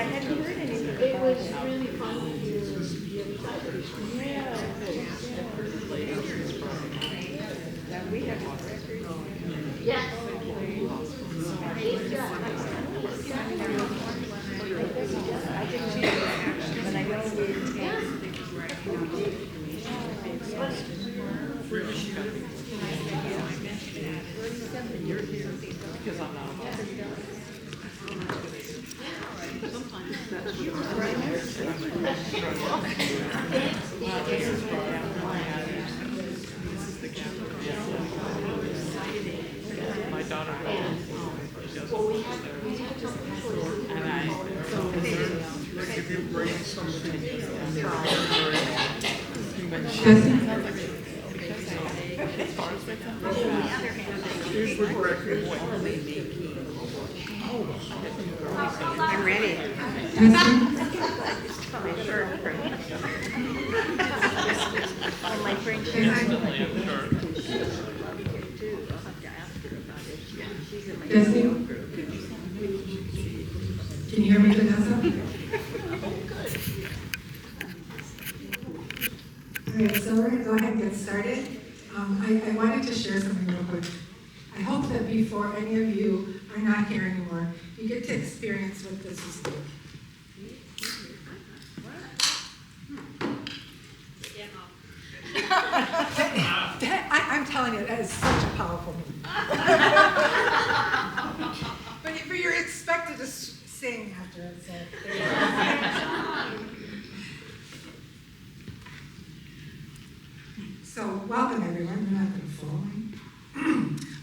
hadn't heard anything about It was really fun to hear the other side. that. We have records. Yes. I didn't see it, but I know it is. Because I'm not. Sometimes that's my daughter. Well, we had And I. If you bring something in there, here's the record. I'm ready. My shirt. On my friend's shirt. Jesse? Can you hear me, Vanessa? All right, so we're going to go ahead and get started. I wanted to share something real quick. I hope that before any of you are not here anymore, you get to experience what this is like. I'm telling you, that is such a powerful movie. But you're expected to sing after it, so there you go. So welcome everyone. We're not going to follow me.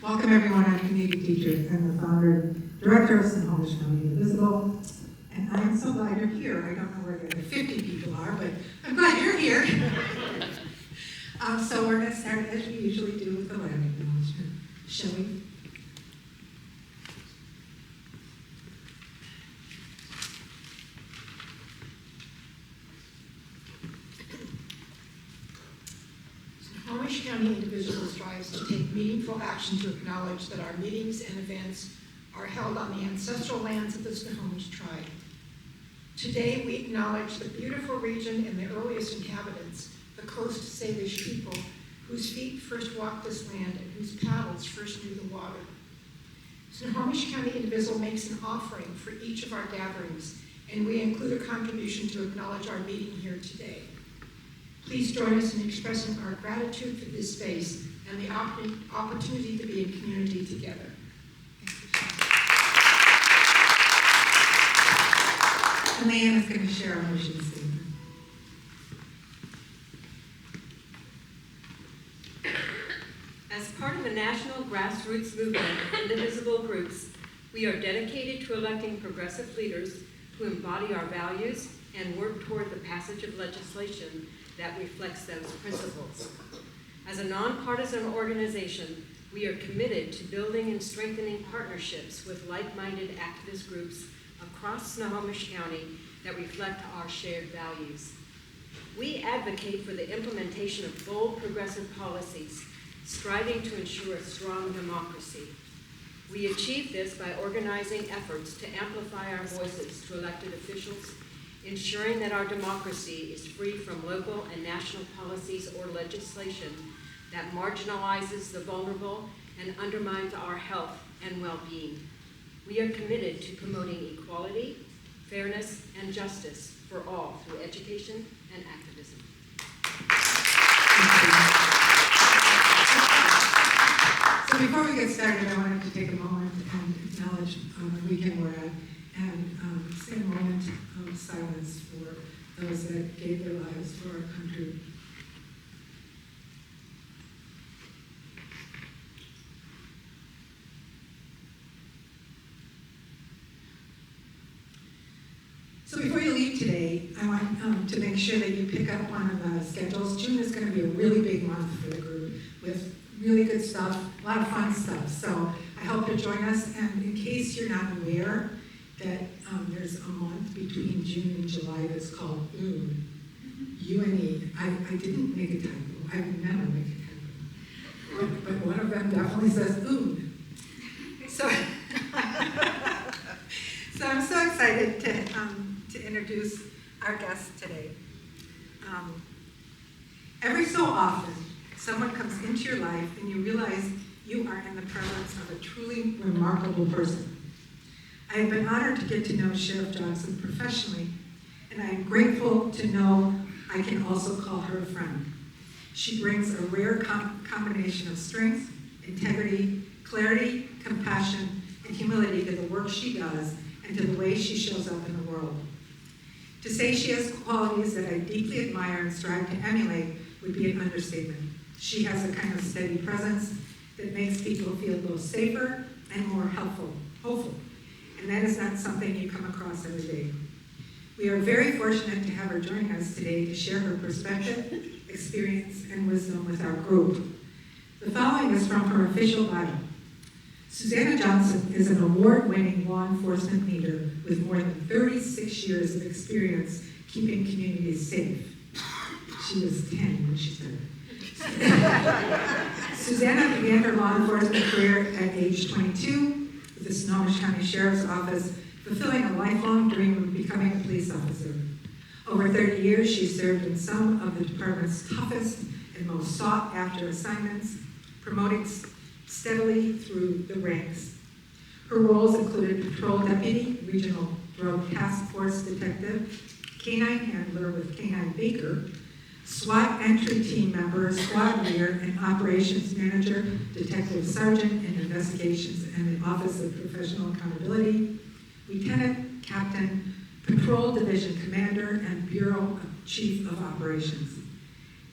Welcome everyone. I'm Community Teacher and the founder and director of Snohomish County Indivisible. And I'm so glad you're here. I don't know where the other 50 people are, but I'm glad you're here. So we're going to start as we usually do with the land acknowledgement. Shall we? Snohomish County Indivisible strives to take meaningful action to acknowledge that our meetings and events are held on the ancestral lands of the Snohomish tribe. Today, we acknowledge the beautiful region and the earliest inhabitants, the Coast Salish people, whose feet first walked this land and whose paddles first knew the water. Snohomish County Indivisible makes an offering for each of our gatherings, and we include a contribution to acknowledge our meeting here today. Please join us in expressing our gratitude for this space and the opportunity to be in community together. And Leanne is going to share our mission statement. As part of the national grassroots movement of indivisible groups, we are dedicated to electing progressive leaders who embody our values and work toward the passage of legislation that reflects those principles. As a nonpartisan organization, we are committed to building and strengthening partnerships with like-minded activist groups across Snohomish County that reflect our shared values. We advocate for the implementation of bold progressive policies, striving to ensure a strong democracy. We achieve this by organizing efforts to amplify our voices to elected officials, ensuring that our democracy is free from local and national policies or legislation that marginalizes the vulnerable and undermines our health and well-being. We are committed to promoting equality, fairness, and justice for all through education and activism. So before we get started, I wanted to take a moment and acknowledge the weekend we're at and sing a moment of silence for those that gave their lives for our country. So before you leave today, I want to make sure that you pick up one of the schedules. June is going to be a really big month for the group with really good stuff, a lot of fun stuff. So I hope you'll join us. And in case you're not aware that there's a month between June and July that's called UNE, U-N-E. I didn't make a typo. I would never make a typo. But one of them definitely says UNE. So, so I'm so excited to to introduce our guest today. Every so often, someone comes into your life and you realize you are in the presence of a truly remarkable person. I have been honored to get to know Sheriff Johnson professionally, and I am grateful to know I can also call her a friend. She brings a rare combination of strength, integrity, clarity, compassion, and humility to the work she does and to the way she shows up in the world. To say she has qualities that I deeply admire and strive to emulate would be an understatement. She has a kind of steady presence that makes people feel both safer and more hopeful. And that is not something you come across every day. We are very fortunate to have her joining us today to share her perspective, experience, and wisdom with our group. The following is from her official bio. Susanna Johnson is an award-winning law enforcement leader with more than 36 years of experience keeping communities safe. She was 10 when she started. Susanna began her law enforcement career at age 22 with the Snohomish County Sheriff's Office, fulfilling a lifelong dream of becoming a police officer. Over 30 years, she served in some of the department's toughest and most sought-after assignments, promoting steadily through the ranks. Her roles included patrol deputy, regional drug task force detective, canine handler with Canine Baker, SWAT entry team member, squad leader, and operations manager, detective sergeant in investigations and the Office of Professional Accountability, lieutenant, captain, patrol division commander, and bureau chief of operations.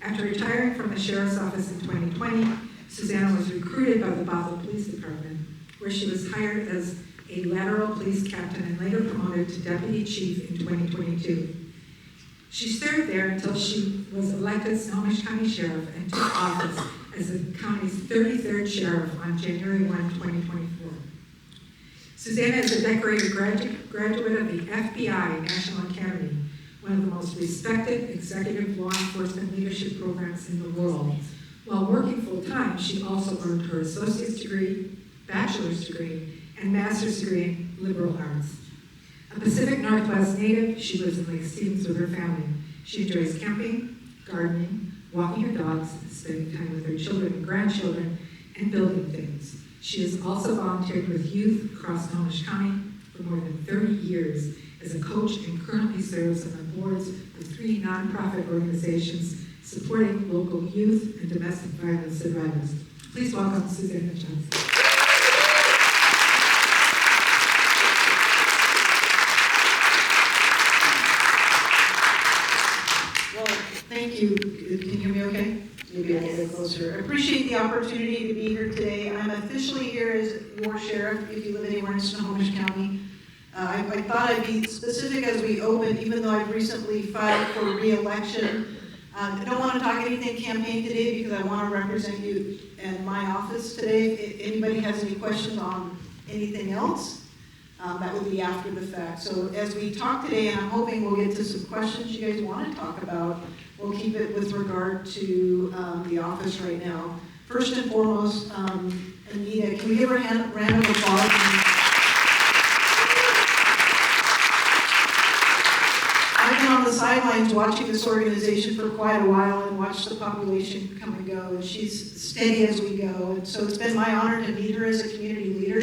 After retiring from the sheriff's office in 2020, Susanna was recruited by the Bothell Police Department, where she was hired as a lateral police captain and later promoted to deputy chief in 2022. She served there until she was elected Snohomish County Sheriff and took office as the county's 33rd sheriff on January 1, 2024. Susanna is a decorated graduate of the FBI National Academy, one of the most respected executive law enforcement leadership programs in the world. While working full-time, she also earned her associate's degree, bachelor's degree, and master's degree in liberal arts. A Pacific Northwest native, she lives in Lake Stevens with her family. She enjoys camping, gardening, walking her dogs, spending time with her children and grandchildren, and building things. She has also volunteered with youth across Snohomish County for more than 30 years as a coach and currently serves on the boards of 3 nonprofit organizations supporting local youth and domestic violence survivors. Please welcome Susanna Johnson. Thank you. Can you hear me okay? Maybe I'll get a little closer. I appreciate the opportunity to be here today. I'm officially here as your sheriff if you live anywhere in Snohomish County. I thought I'd be specific as we open, even though I've recently filed for re-election. I don't want to talk anything campaign today because I want to represent you in my office today. If anybody has any questions on anything else, that would be after the fact. So as we talk today, and I'm hoping we'll get to some questions you guys want to talk about, we'll keep it with regard to the office right now. First and foremost, Anita, can we give her a round of applause? I've been on the sidelines watching this organization for quite a while and watched the population come and go, and she's steady as we go. And so it's been my honor to meet her as a community leader.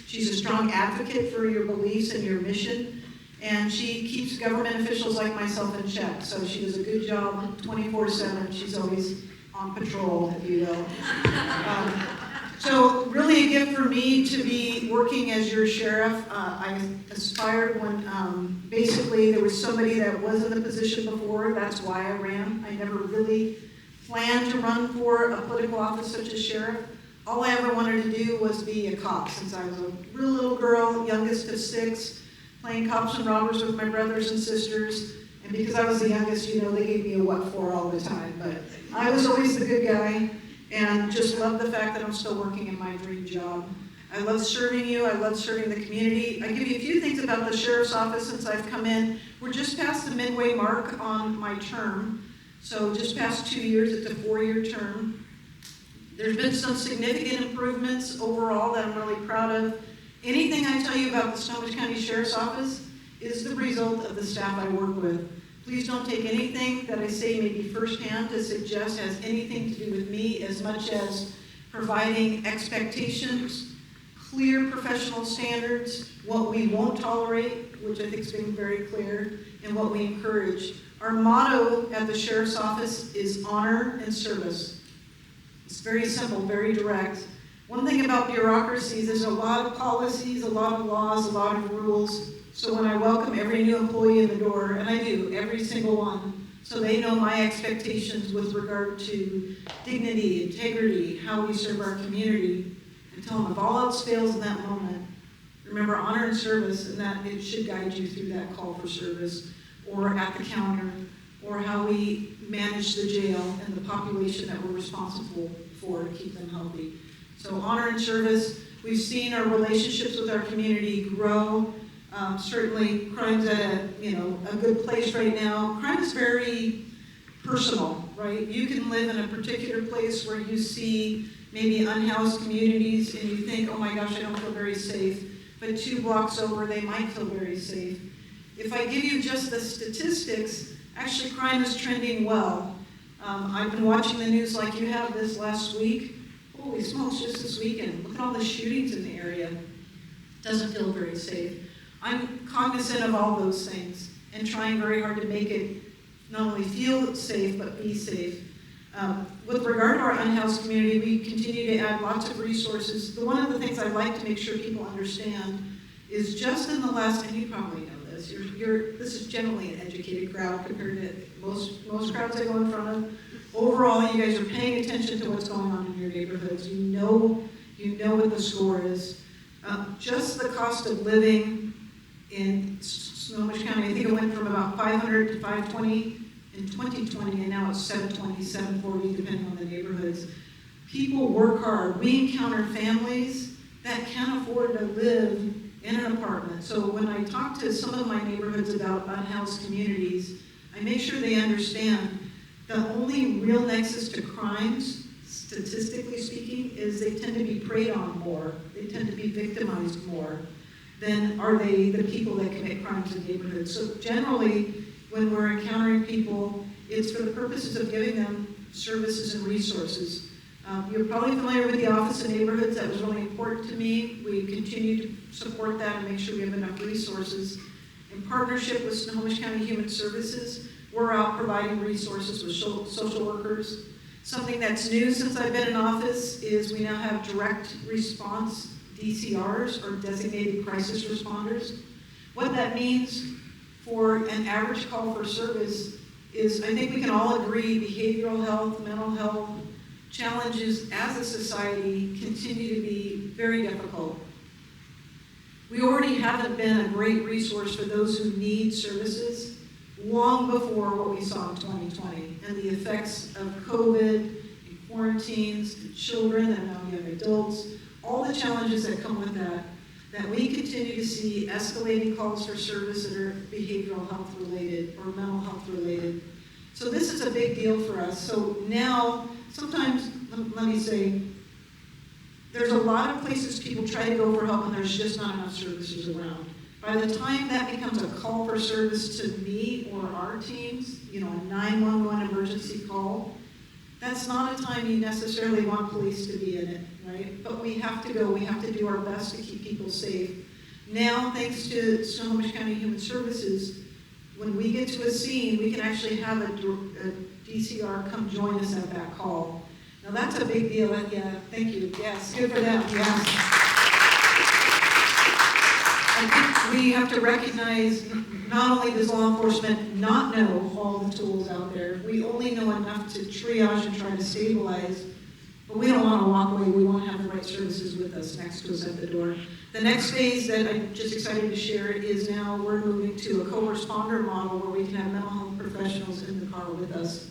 She's a strong advocate for your beliefs and your mission, and she keeps government officials like myself in check. So she does a good job 24/7. She's always on patrol, if you will. So really a gift for me to be working as your sheriff. I aspired when basically there was somebody that was in the position before. That's why I ran. I never really planned to run for a political office such as sheriff. All I ever wanted to do was be a cop since I was a real little girl, youngest of 6, playing cops and robbers with my brothers and sisters. And because I was the youngest, you know, they gave me a what for all the time. But I was always the good guy. And just love the fact that I'm still working in my dream job. I love serving you. I love serving the community. I give you a few things about the sheriff's office since I've come in. We're just past the midway mark on my term. So just past 2 years, it's a 4-year term. There's been some significant improvements overall that I'm really proud of. Anything I tell you about the Snohomish County Sheriff's Office is the result of the staff I work with. Please don't take anything that I say maybe firsthand to suggest has anything to do with me as much as providing expectations, clear professional standards, what we won't tolerate, which I think has been very clear, and what we encourage. Our motto at the Sheriff's Office is honor and service. It's very simple, very direct. One thing about bureaucracies, there's a lot of policies, a lot of laws, a lot of rules. So when I welcome every new employee in the door, and I do, every single one, so they know my expectations with regard to dignity, integrity, how we serve our community, and tell them if all else fails in that moment, remember honor and service, and that it should guide you through that call for service, or at the counter, or how we manage the jail and the population that we're responsible for to keep them healthy. So honor and service, we've seen our relationships with our community grow. Certainly crime's at a good place right now. Crime is very personal, right? You can live in a particular place where you see maybe unhoused communities and you think, oh my gosh, I don't feel very safe. But 2 blocks over, they might feel very safe. If I give you just the statistics, actually crime is trending well. I've been watching the news like you have this last week. Holy smokes, just this weekend. Look at all the shootings in the area. Doesn't feel very safe. I'm cognizant of all those things and trying very hard to make it not only feel safe, but be safe. With regard to our unhoused community, we continue to add lots of resources. One of the things I'd like to make sure people understand is just in the last, and you probably know this, this is generally an educated crowd compared to most crowds I go in front of. Overall, you guys are paying attention to what's going on in your neighborhoods. You know what the score is. Just the cost of living in Snohomish County, I think it went from about 500 to 520 in 2020, and now it's 720, 740, depending on the neighborhoods. People work hard. We encounter families that can't afford to live in an apartment. So when I talk to some of my neighborhoods about unhoused communities, I make sure they understand the only real nexus to crimes, statistically speaking, is they tend to be preyed on more. They tend to be victimized more than are they the people that commit crimes in neighborhoods. So generally, when we're encountering people, it's for the purposes of giving them services and resources. You're probably familiar with the Office of Neighborhoods. That was really important to me. We continue to support that and make sure we have enough resources. In partnership with Snohomish County Human Services, we're out providing resources with social workers. Something that's new since I've been in office is we now have direct response DCRs, or designated crisis responders. What that means for an average call for service is, I think we can all agree, behavioral health, mental health challenges as a society continue to be very difficult. We already haven't been a great resource for those who need services long before what we saw in 2020 and the effects of COVID and quarantines to children and now young adults, all the challenges that come with that we continue to see escalating calls for service that are behavioral health related or mental health related. So this is a big deal for us. So now, sometimes, let me say, there's a lot of places people try to go for help and there's just not enough services around. By the time that becomes a call for service to me or our teams, a 911 emergency call, that's not a time you necessarily want police to be in it, right? But we have to go, we have to do our best to keep people safe. Now, thanks to Snohomish County Human Services, when we get to a scene, we can actually have a DCR come join us at that call. Now that's a big deal, yeah, thank you, yes, good for them, yes. I think we have to recognize not only does law enforcement not know all the tools out there, we only know enough to triage and try to stabilize, but we don't want to walk away, we want to have the right services with us next to us at the door. The next phase that I'm just excited to share is now we're moving to a co-responder model where we can have mental health professionals in the car with us.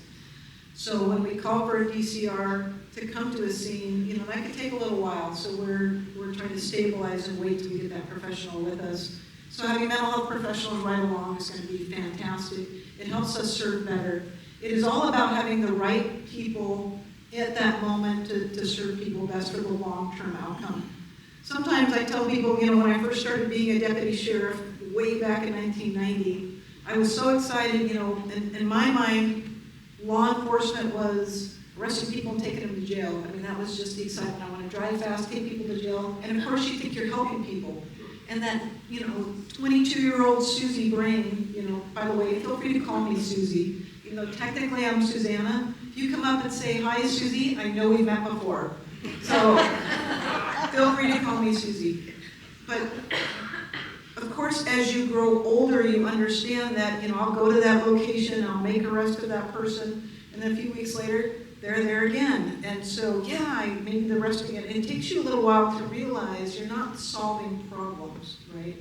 So when we call for a DCR to come to a scene, that could take a little while. So we're trying to stabilize and wait till we get that professional with us. So having mental health professionals right along is going to be fantastic. It helps us serve better. It is all about having the right people at that moment to serve people best for the long-term outcome. Sometimes I tell people, when I first started being a deputy sheriff, way back in 1990. I was so excited, you know, in my mind, law enforcement was arresting people and taking them to jail. I mean, that was just the excitement. I want to drive fast, take people to jail, and of course you think you're helping people. And that, you know, 22-year-old Susie Brain, you know, by the way, feel free to call me Susie. You know, technically I'm Susanna. If you come up and say, hi, Susie, I know we've met before. So feel free to call me Susie. But of course, as you grow older, you understand that, you know, I'll go to that location, I'll make arrest of that person, and then a few weeks later, they're there again. And so, yeah, I made the arrest again. It takes you a little while to realize you're not solving problems, right?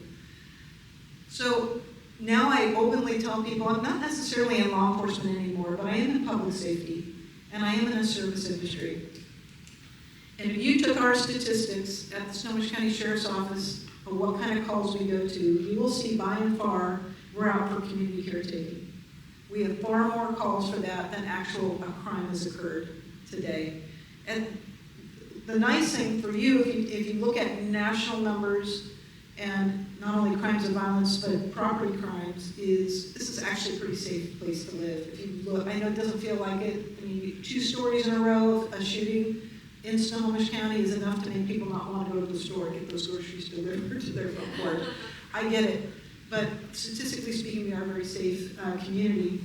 So now I openly tell people I'm not necessarily in law enforcement anymore, but I am in public safety, and I am in the service industry. And if you took our statistics at the Snohomish County Sheriff's Office of what kind of calls we go to, you will see by and far we're out for community caretaking. We have far more calls for that than actual crime has occurred today. And the nice thing for you, if you look at national numbers and not only crimes of violence, but property crimes, is this is actually a pretty safe place to live. If you look, I know it doesn't feel like it. I mean, 2 stories in a row, a shooting in Snohomish County is enough to make people not want to go to the store and get those groceries delivered to their front porch. I get it. But statistically speaking, we are a very safe community.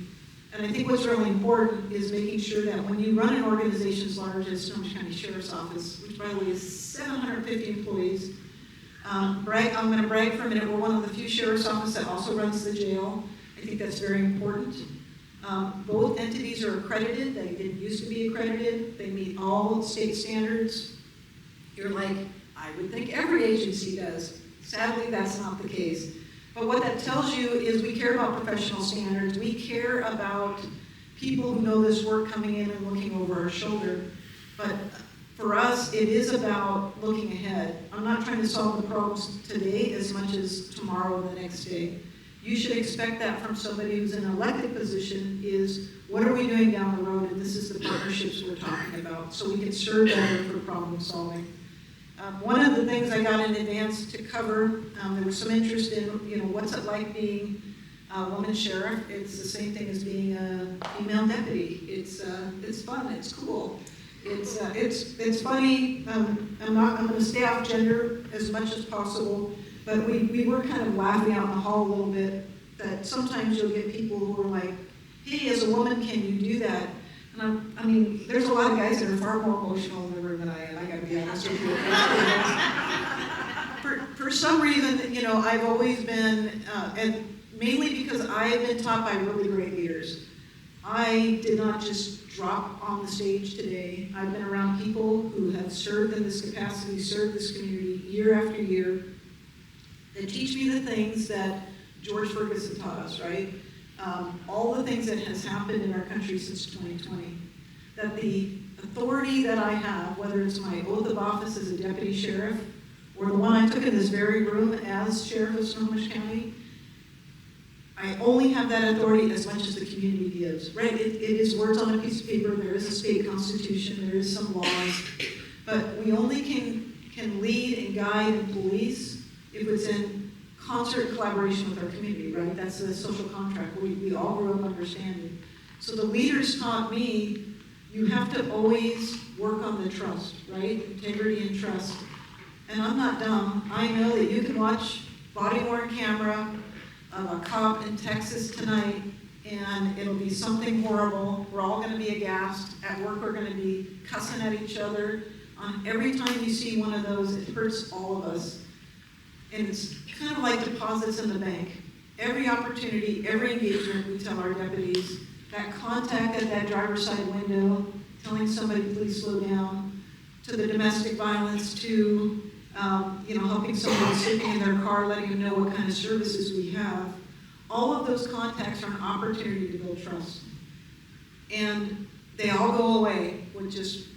And I think what's really important is making sure that when you run an organization as large as Snohomish County Sheriff's Office, which by the way is 750 employees, I'm going to brag for a minute, we're one of the few sheriff's offices that also runs the jail. I think that's very important. Both entities are accredited. They didn't used to be accredited. They meet all state standards. You're like, I would think every agency does. Sadly, that's not the case. But what that tells you is we care about professional standards. We care about people who know this work coming in and looking over our shoulder. But for us, it is about looking ahead. I'm not trying to solve the problems today as much as tomorrow or the next day. You should expect that from somebody who's in an elected position is, what are we doing down the road? And this is the partnerships we're talking about, so we can serve better for problem solving. One of the things I got in advance to cover, there was some interest in, you know, what's it like being a woman sheriff? It's the same thing as being a female deputy. It's fun, it's cool. It's funny. I'm going to stay off gender as much as possible, but we were kind of laughing out in the hall a little bit that sometimes you'll get people who are like, hey, as a woman, can you do that? And I mean, there's a lot of guys that are far more emotional in the room than I am. I got to be honest with you. For some reason, you know, I've always been, and mainly because I have been taught by really great leaders. I did not just drop on the stage today. I've been around people who have served in this capacity, served this community year after year, that teach me the things that George Ferguson taught us, right? All the things that has happened in our country since 2020. That the authority that I have, whether it's my oath of office as a deputy sheriff, or the one I took in this very room as sheriff of Snohomish County, I only have that authority as much as the community gives, right? It is words on a piece of paper. There is a state constitution. There is some laws. But we only can lead and guide and police if it's in concert collaboration with our community, right? That's a social contract we all grew up understanding. So the leaders taught me, you have to always work on the trust, right? Integrity and trust. And I'm not dumb. I know that you can watch body-worn camera of a cop in Texas tonight, and it'll be something horrible. We're all going to be aghast. At work, we're going to be cussing at each other. Every time you see one of those, it hurts all of us. And it's kind of like deposits in the bank. Every opportunity, every engagement, we tell our deputies, that contact at that driver's side window, telling somebody, please slow down, to the domestic violence, to helping somebody sitting in their car, letting them know what kind of services we have. All of those contacts are an opportunity to build trust. And they all go away with just,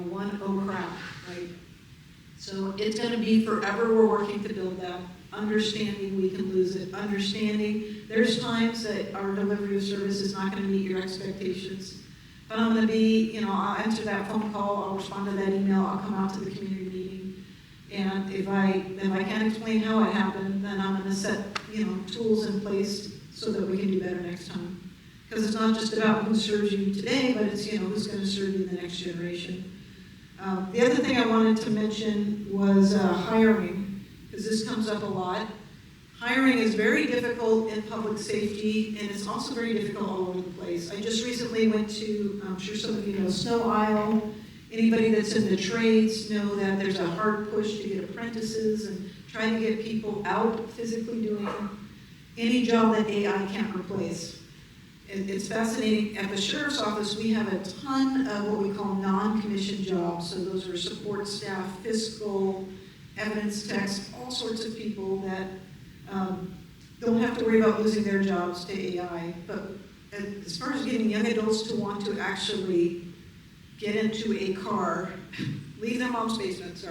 one oh crap, right? So it's going to be forever we're working to build that. Understanding we can lose it. Understanding there's times that our delivery of service is not going to meet your expectations. But I'm going to be, I'll answer that phone call, I'll respond to that email, I'll come out to the community meeting. And if I can't explain how it happened, then I'm going to set, tools in place so that we can do better next time. Because it's not just about who serves you today, but it's, who's going to serve you in the next generation. The other thing I wanted to mention was hiring, because this comes up a lot. Hiring is very difficult in public safety, and it's also very difficult all over the place. I just recently went to, I'm sure some of you know, Snow Isle. Anybody that's in the trades know that there's a hard push to get apprentices and trying to get people out physically doing any job that AI can't replace. It's fascinating. At the sheriff's office, we have a ton of what we call non-commissioned jobs. So those are support staff, fiscal, evidence techs, all sorts of people that don't have to worry about losing their jobs to AI. But as far as getting young adults to want to actually get into a car, leave their mom's basement,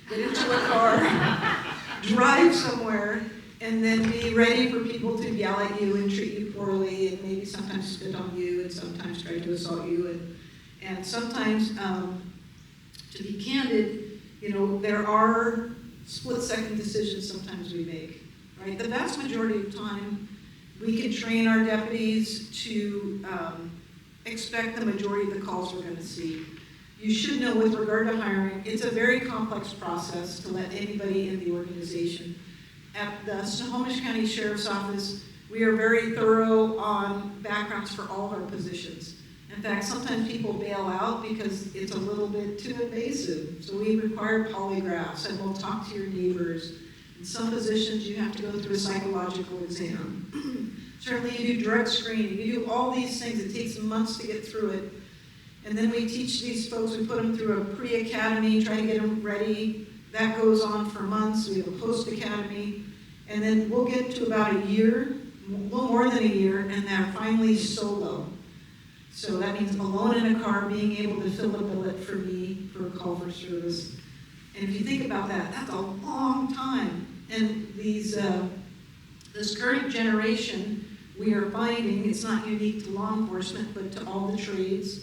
get into a car, drive somewhere, and then be ready for people to yell at you and treat you poorly and maybe sometimes spit on you and sometimes try to assault you. And sometimes, to be candid, there are split-second decisions sometimes we make, right? The vast majority of time, we can train our deputies to expect the majority of the calls we're going to see. You should know with regard to hiring, it's a very complex process to let anybody in the organization. At the Snohomish County Sheriff's Office, we are very thorough on backgrounds for all of our positions. In fact, sometimes people bail out because it's a little bit too invasive. So we require polygraphs, and we'll talk to your neighbors. In some positions, you have to go through a psychological exam. Certainly you do drug screening, you do all these things. It takes months to get through it. And then we teach these folks, we put them through a pre-academy, try to get them ready. That goes on for months. We have a post-academy. And then we'll get to about a year, a little more than a year, and they're finally solo. So that means alone in a car, being able to fill a billet for me for a call for service. And if you think about that, that's a long time. And this current generation, we are finding, it's not unique to law enforcement, but to all the trades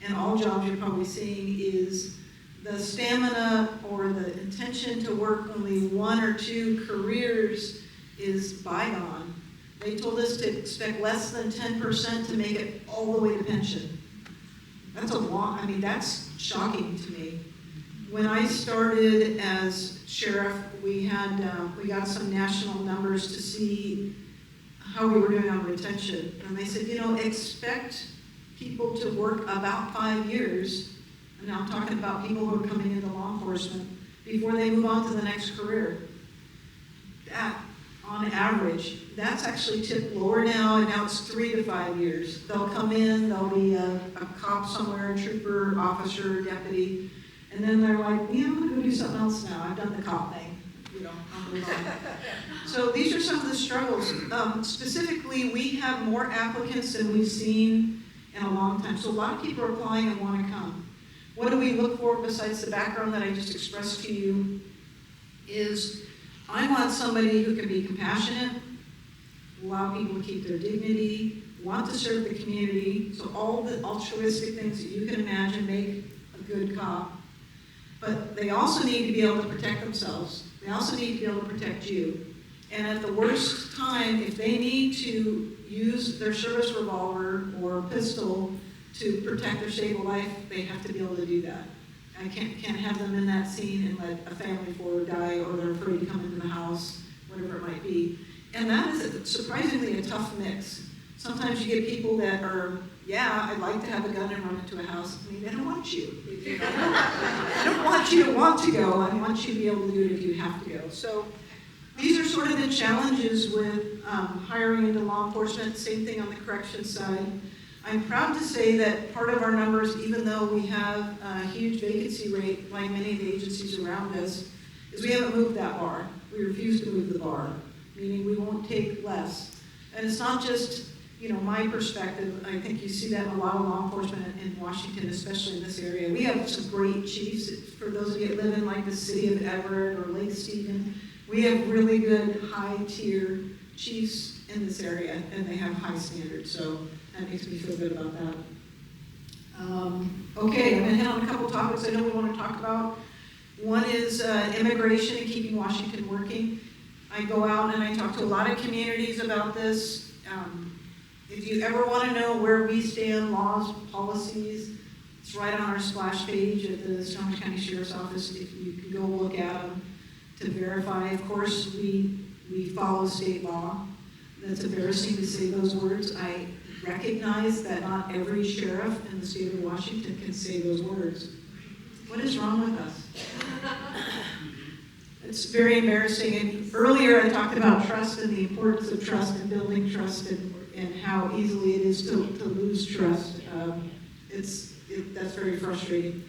and all jobs you're probably seeing, is the stamina or the intention to work only one or two careers is bygone. They told us to expect less than 10% to make it all the way to pension. That's that's shocking to me. When I started as sheriff, we got some national numbers to see how we were doing on retention. And they said, expect people to work about 5 years. And now I'm talking about people who are coming into law enforcement before they move on to the next career. That, on average, that's actually tipped lower now, and now it's 3 to 5 years. They'll come in, they'll be a cop somewhere, a trooper, officer, deputy, and then they're like, I'm going to go do something else now. I've done the cop thing. I'll move on. So these are some of the struggles. Specifically, we have more applicants than we've seen in a long time. So a lot of people are applying and want to come. What do we look for besides the background that I just expressed to you? Is I want somebody who can be compassionate, allow people to keep their dignity, want to serve the community, so all the altruistic things that you can imagine make a good cop. But they also need to be able to protect themselves. They also need to be able to protect you. And at the worst time, if they need to use their service revolver or pistol to protect their stable life, they have to be able to do that. I can't have them in that scene and let a family forward die, or they're afraid to come into the house, whatever it might be. And that is surprisingly a tough mix. Sometimes you get people that are, I'd like to have a gun and run into a house. They don't want you. I don't want you to want to go. I want you to be able to do it if you have to go. So these are sort of the challenges with hiring into law enforcement. Same thing on the corrections side. I'm proud to say that part of our numbers, even though we have a huge vacancy rate like many of the agencies around us, is we haven't moved that bar. We refuse to move the bar, meaning we won't take less. And it's not just my perspective. I think you see that in a lot of law enforcement in Washington, especially in this area. We have some great chiefs. For those of you that live in like the city of Everett or Lake Stephen, we have really good high-tier chiefs in this area, and they have high standards. So that makes me feel good about that. Okay, I'm going to hit on a couple topics I know we want to talk about. One is immigration and keeping Washington working. I go out and I talk to a lot of communities about this. If you ever want to know where we stand, laws, policies, it's right on our splash page at the Snohomish County Sheriff's Office. If you can go look at them to verify. Of course, we follow state law. That's embarrassing to say those words. I recognize that not every sheriff in the state of Washington can say those words. What is wrong with us? It's very embarrassing. And earlier I talked about trust and the importance of trust and building trust and how easily it is to lose trust. That's very frustrating.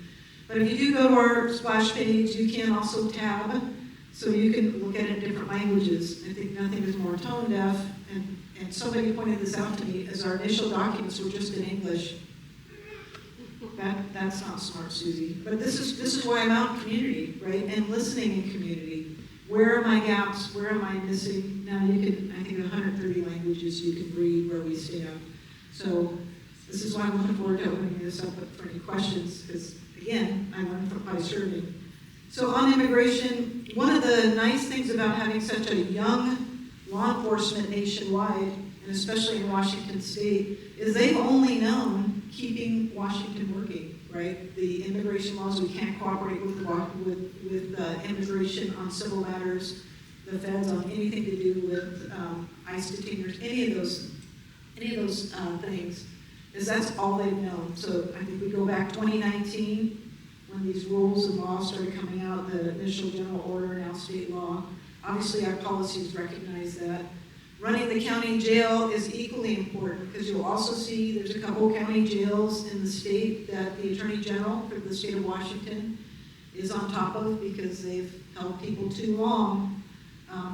But if you do go to our splash page, you can also tab, so you can look at it in different languages. I think nothing is more tone deaf, and somebody pointed this out to me, as our initial documents were just in English. That's not smart, Susie. But this is why I'm out in community, right? And listening in community. Where are my gaps? Where am I missing? Now you can, I think 130 languages you can read where we stand. So this is why I'm looking forward to opening this up for any questions, because again, I learned by serving. So on immigration, one of the nice things about having such a young law enforcement nationwide, and especially in Washington State, is they've only known keeping Washington working, right? The immigration laws, we can't cooperate with immigration on civil matters, the feds on anything to do with ICE detainers, any of those things, is that's all they've known. So I think we go back 2019, when these rules and laws started coming out, the initial general order, now state law. Obviously our policies recognize that. Running the county jail is equally important, because you'll also see there's a couple county jails in the state that the Attorney General for the state of Washington is on top of, because they've held people too long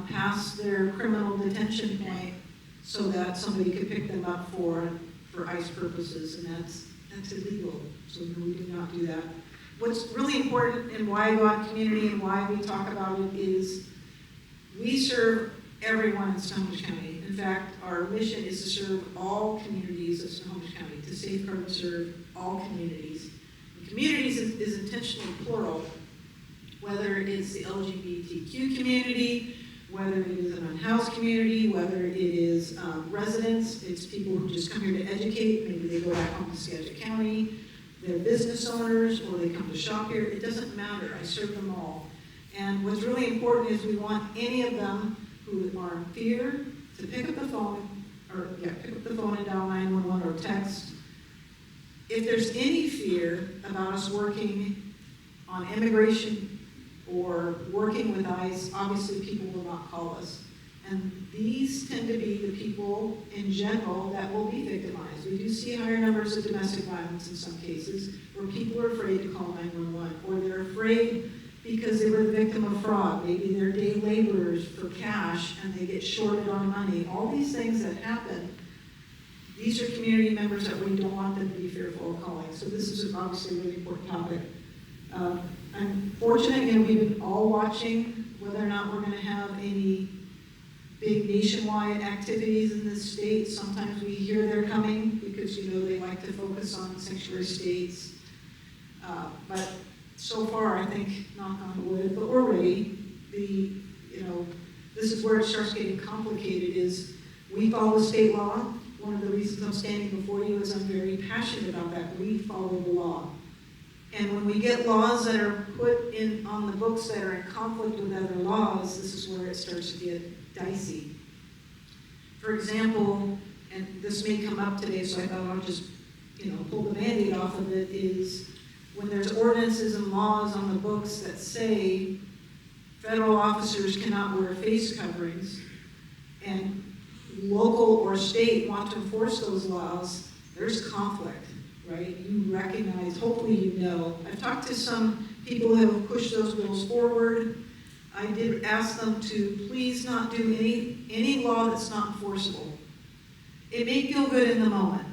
past their criminal detention point, so that somebody could pick them up for ICE purposes, and that's illegal. So we do not do that. What's really important, and why I go out in community and why we talk about it, is we serve everyone in Snohomish County. In fact, our mission is to serve all communities of Snohomish County, to safeguard and serve all communities. And communities is intentionally plural, whether it's the LGBTQ community, whether it is an unhoused community, whether it is residents, it's people who just come here to educate, maybe they go back home to Skagit County, they're business owners, or they come to shop here. It doesn't matter, I serve them all. And what's really important is we want any of them who are in fear to pick up the phone, and dial 911 or text. If there's any fear about us working on immigration or working with ICE, obviously people will not call us. And these tend to be the people in general that will be victimized. We do see higher numbers of domestic violence in some cases, where people are afraid to call 911, or they're afraid because they were the victim of fraud. Maybe they're day laborers for cash and they get shorted on money. All these things that happen, these are community members that we don't want them to be fearful of calling. So this is obviously a really important topic. I'm fortunate, we've been all watching whether or not we're going to have any big nationwide activities in this state. Sometimes we hear they're coming because, they like to focus on sanctuary states. But so far, I think, knock on wood, but we're ready. This is where it starts getting complicated, is we follow state law. One of the reasons I'm standing before you is I'm very passionate about that. We follow the law. And when we get laws that are put in on the books that are in conflict with other laws, this is where it starts to get dicey. For example, and this may come up today, so I thought I'll just, pull the Band-Aid off of it, is when there's ordinances and laws on the books that say federal officers cannot wear face coverings, and local or state want to enforce those laws, there's conflict, right? You recognize, hopefully you know. I've talked to some people who have pushed those bills forward. I did ask them to please not do any law that's not enforceable. It may feel good in the moment,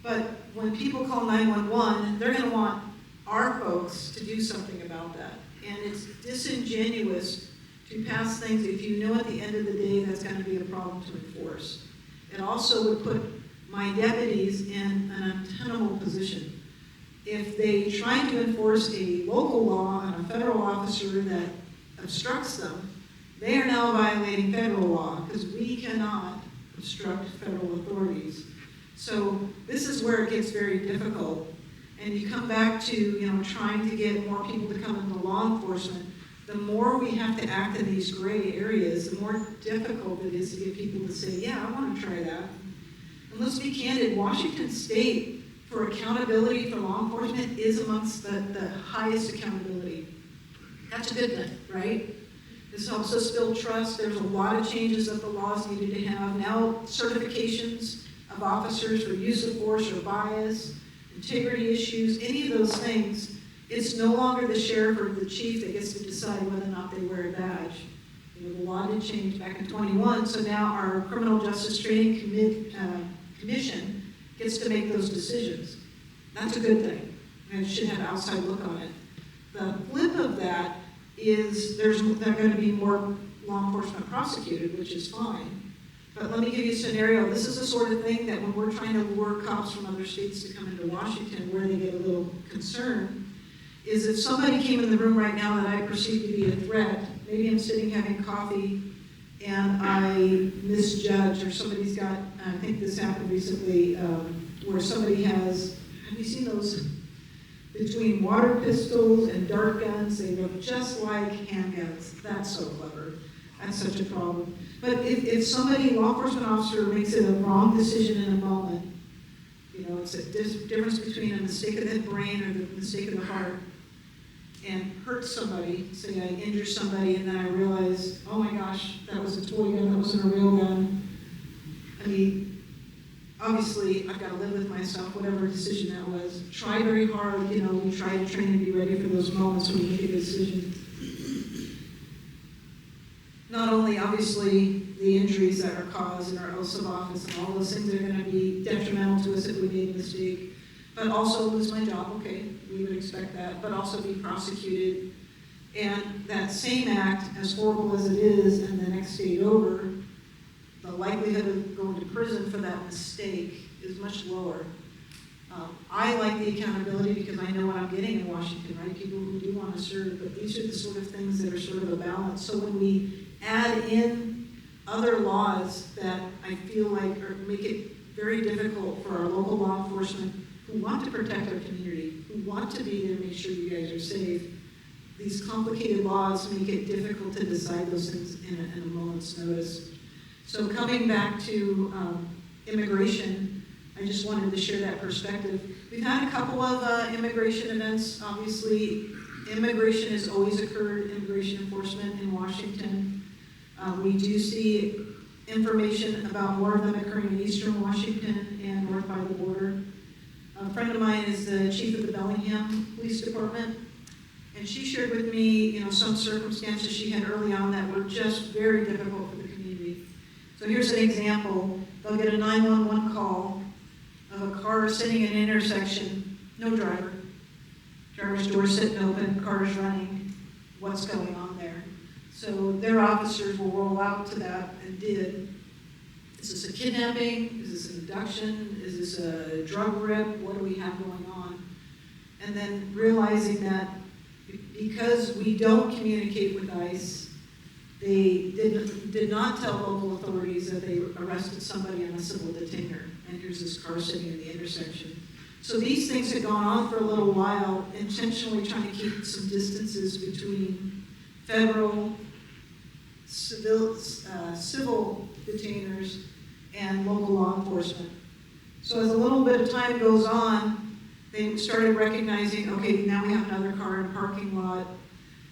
but when people call 911, they're going to want our folks to do something about that. And it's disingenuous to pass things if you know at the end of the day that's going to be a problem to enforce. It also would put my deputies in an untenable position. If they try to enforce a local law on a federal officer that obstructs them, They are now violating federal law because we cannot obstruct federal authorities. So this is where it gets very difficult. And you come back to, trying to get more people to come into law enforcement. The more we have to act in these gray areas, the more difficult it is to get people to say, yeah, I want to try that. And let's be candid, Washington State, for accountability for law enforcement, is amongst the highest accountability. That's a good thing, right? This helps us build trust. There's a lot of changes that the laws needed to have. Now, certifications of officers for use of force or bias, integrity issues, any of those things. It's no longer the sheriff or the chief that gets to decide whether or not they wear a badge. The law did change back in 21, so now our Criminal Justice Training Commission gets to make those decisions. That's a good thing, and it should have an outside look on it. The flip of that is there are going to be more law enforcement prosecuted, which is fine. But let me give you a scenario. This is the sort of thing that when we're trying to lure cops from other states to come into Washington, where they get a little concerned, is if somebody came in the room right now that I perceive to be a threat, maybe I'm sitting having coffee and I misjudge, or somebody's got, I think this happened recently, where somebody have you seen those between water pistols and dart guns? They look just like handguns. That's so clever. That's such a problem. But if somebody, law enforcement officer, makes it a wrong decision in a moment, it's a difference between a mistake of the brain or the mistake of the heart, and hurt somebody, say I injure somebody and then I realize, oh my gosh, that was a toy gun, that wasn't a real gun. I mean, obviously I've got to live with myself, whatever decision that was. Try very hard, we try to train and be ready for those moments when you make a decision. Not only, obviously, the injuries that are caused in our oaths of office and all those things are going to be detrimental to us if we made a mistake, but also lose my job, okay, we would expect that, but also be prosecuted. And that same act, as horrible as it is, and the next state over, the likelihood of going to prison for that mistake is much lower. I like the accountability because I know what I'm getting in Washington, right? People who do want to serve, but these are the sort of things that are sort of a balance. So when we add in other laws that I feel like make it very difficult for our local law enforcement who want to protect our community, who want to be there to make sure you guys are safe, these complicated laws make it difficult to decide those things in a moment's notice. So coming back to immigration, I just wanted to share that perspective. We've had a couple of immigration events. Obviously, immigration has always occurred, immigration enforcement in Washington. We do see information about more of them occurring in eastern Washington and north by the border. A friend of mine is the chief of the Bellingham Police Department, and she shared with me, some circumstances she had early on that were just very difficult for the community. So here's an example. They'll get a 911 call of a car sitting in an intersection, no driver. Driver's door sitting open, car's running. What's going on there? So their officers will roll out to that and did. Is this a kidnapping? Is this an abduction? Is this a drug rip? What do we have going on? And then realizing that because we don't communicate with ICE, they did not tell local authorities that they arrested somebody on a civil detainer. And here's this car sitting in the intersection. So these things had gone on for a little while, intentionally trying to keep some distances between federal, civil detainers and local law enforcement. So as a little bit of time goes on, they started recognizing, okay, now we have another car in a parking lot.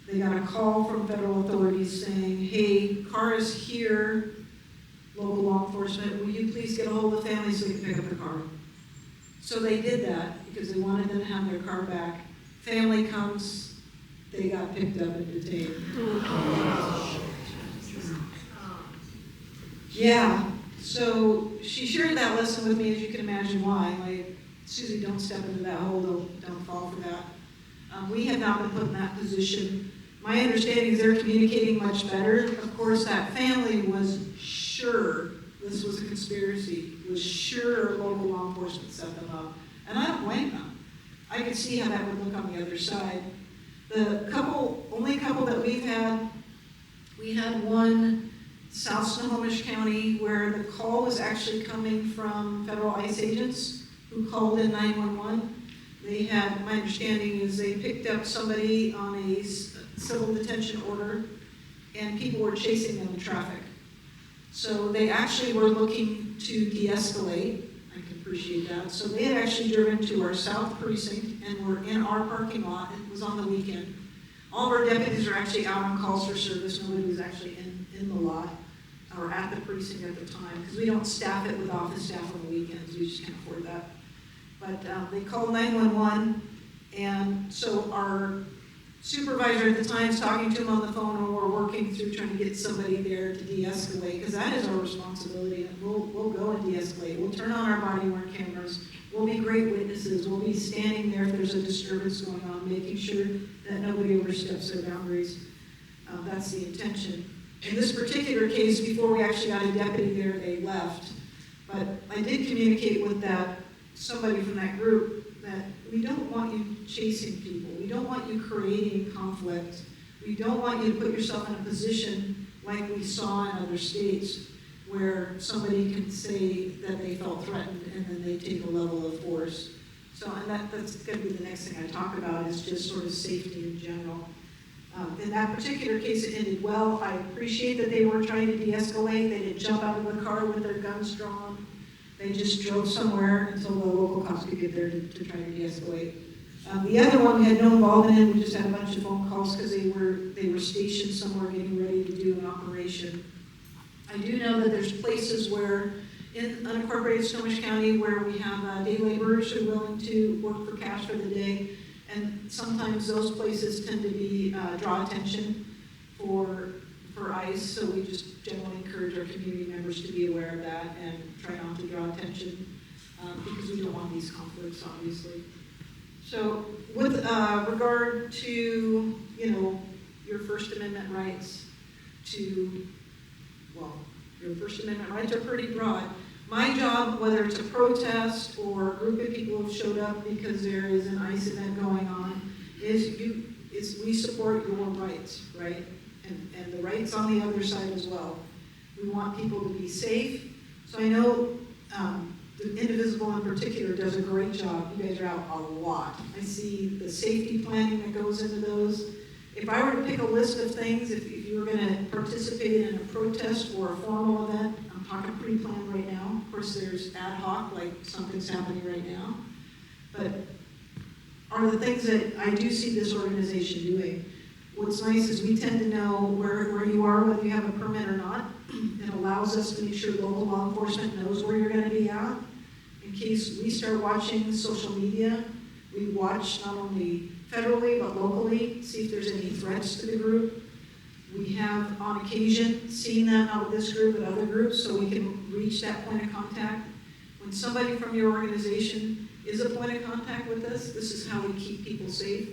They got a call from federal authorities saying, hey, car is here, local law enforcement, will you please get a hold of the family so we can pick up the car? So they did that because they wanted them to have their car back. Family comes, they got picked up and detained. Yeah, so she shared that lesson with me, as you can imagine why. Like, Susie, don't step into that hole, don't fall for that. We have not been put in that position. My understanding is they're communicating much better. Of course, that family was sure this was a conspiracy, was sure local law enforcement set them up. And I don't blame them. I could see how that would look on the other side. The only couple that we've had We had one South Snohomish County where the call was actually coming from federal ICE agents who called in 911. They had, my understanding is they picked up somebody on a civil detention order and people were chasing them in traffic. So they actually were looking to de-escalate. I can appreciate that. So they had actually driven to our south precinct and were in our parking lot. It was on the weekend. All of our deputies are actually out on calls for service. Nobody was actually in the lot or at the precinct at the time because we don't staff it with office staff on the weekends. We just can't afford that. But they called 911, and so our supervisor at the time is talking to him on the phone, and we're working through trying to get somebody there to de-escalate, because that is our responsibility. And we'll go and de-escalate. We'll turn on our body-worn cameras. We'll be great witnesses. We'll be standing there if there's a disturbance going on, making sure that nobody oversteps their boundaries. That's the intention. In this particular case, before we actually got a deputy there, they left. But I did communicate with somebody from that group that we don't want you chasing people. We don't want you creating conflict. We don't want you to put yourself in a position like we saw in other states where somebody can say that they felt threatened and then they take a level of force. So, and that's going to be the next thing I talk about is just sort of safety in general. In that particular case, it ended well. I appreciate that they were trying to de-escalate. They didn't jump out of the car with their guns drawn. They just drove somewhere until the local cops could get there to try to de-escalate. The other one we had no involvement in. We just had a bunch of phone calls because they were stationed somewhere getting ready to do an operation. I do know that there's places where in unincorporated Snohomish County where we have day laborers who are willing to work for cash for the day, and sometimes those places tend to be draw attention for ICE, so we just generally encourage our community members to be aware of that and try not to draw attention because we don't want these conflicts, obviously. So with regard to, your First Amendment rights your First Amendment rights are pretty broad. My job, whether it's a protest or a group of people have showed up because there is an ICE event going on, is we support your rights, right? And the rights on the other side as well. We want people to be safe. So I know the Indivisible in particular does a great job. You guys are out a lot. I see the safety planning that goes into those. If I were to pick a list of things, if you were going to participate in a protest or a formal event, I'm talking pre-planned right now. Of course, there's ad hoc, like something's happening right now. But are the things that I do see this organization doing. What's nice is we tend to know where you are, whether you have a permit or not. It allows us to make sure local law enforcement knows where you're going to be at. In case we start watching social media, we watch not only federally but locally, see if there's any threats to the group. We have, on occasion, seen them out with this group and other groups, so we can reach that point of contact. When somebody from your organization is a point of contact with us, this is how we keep people safe.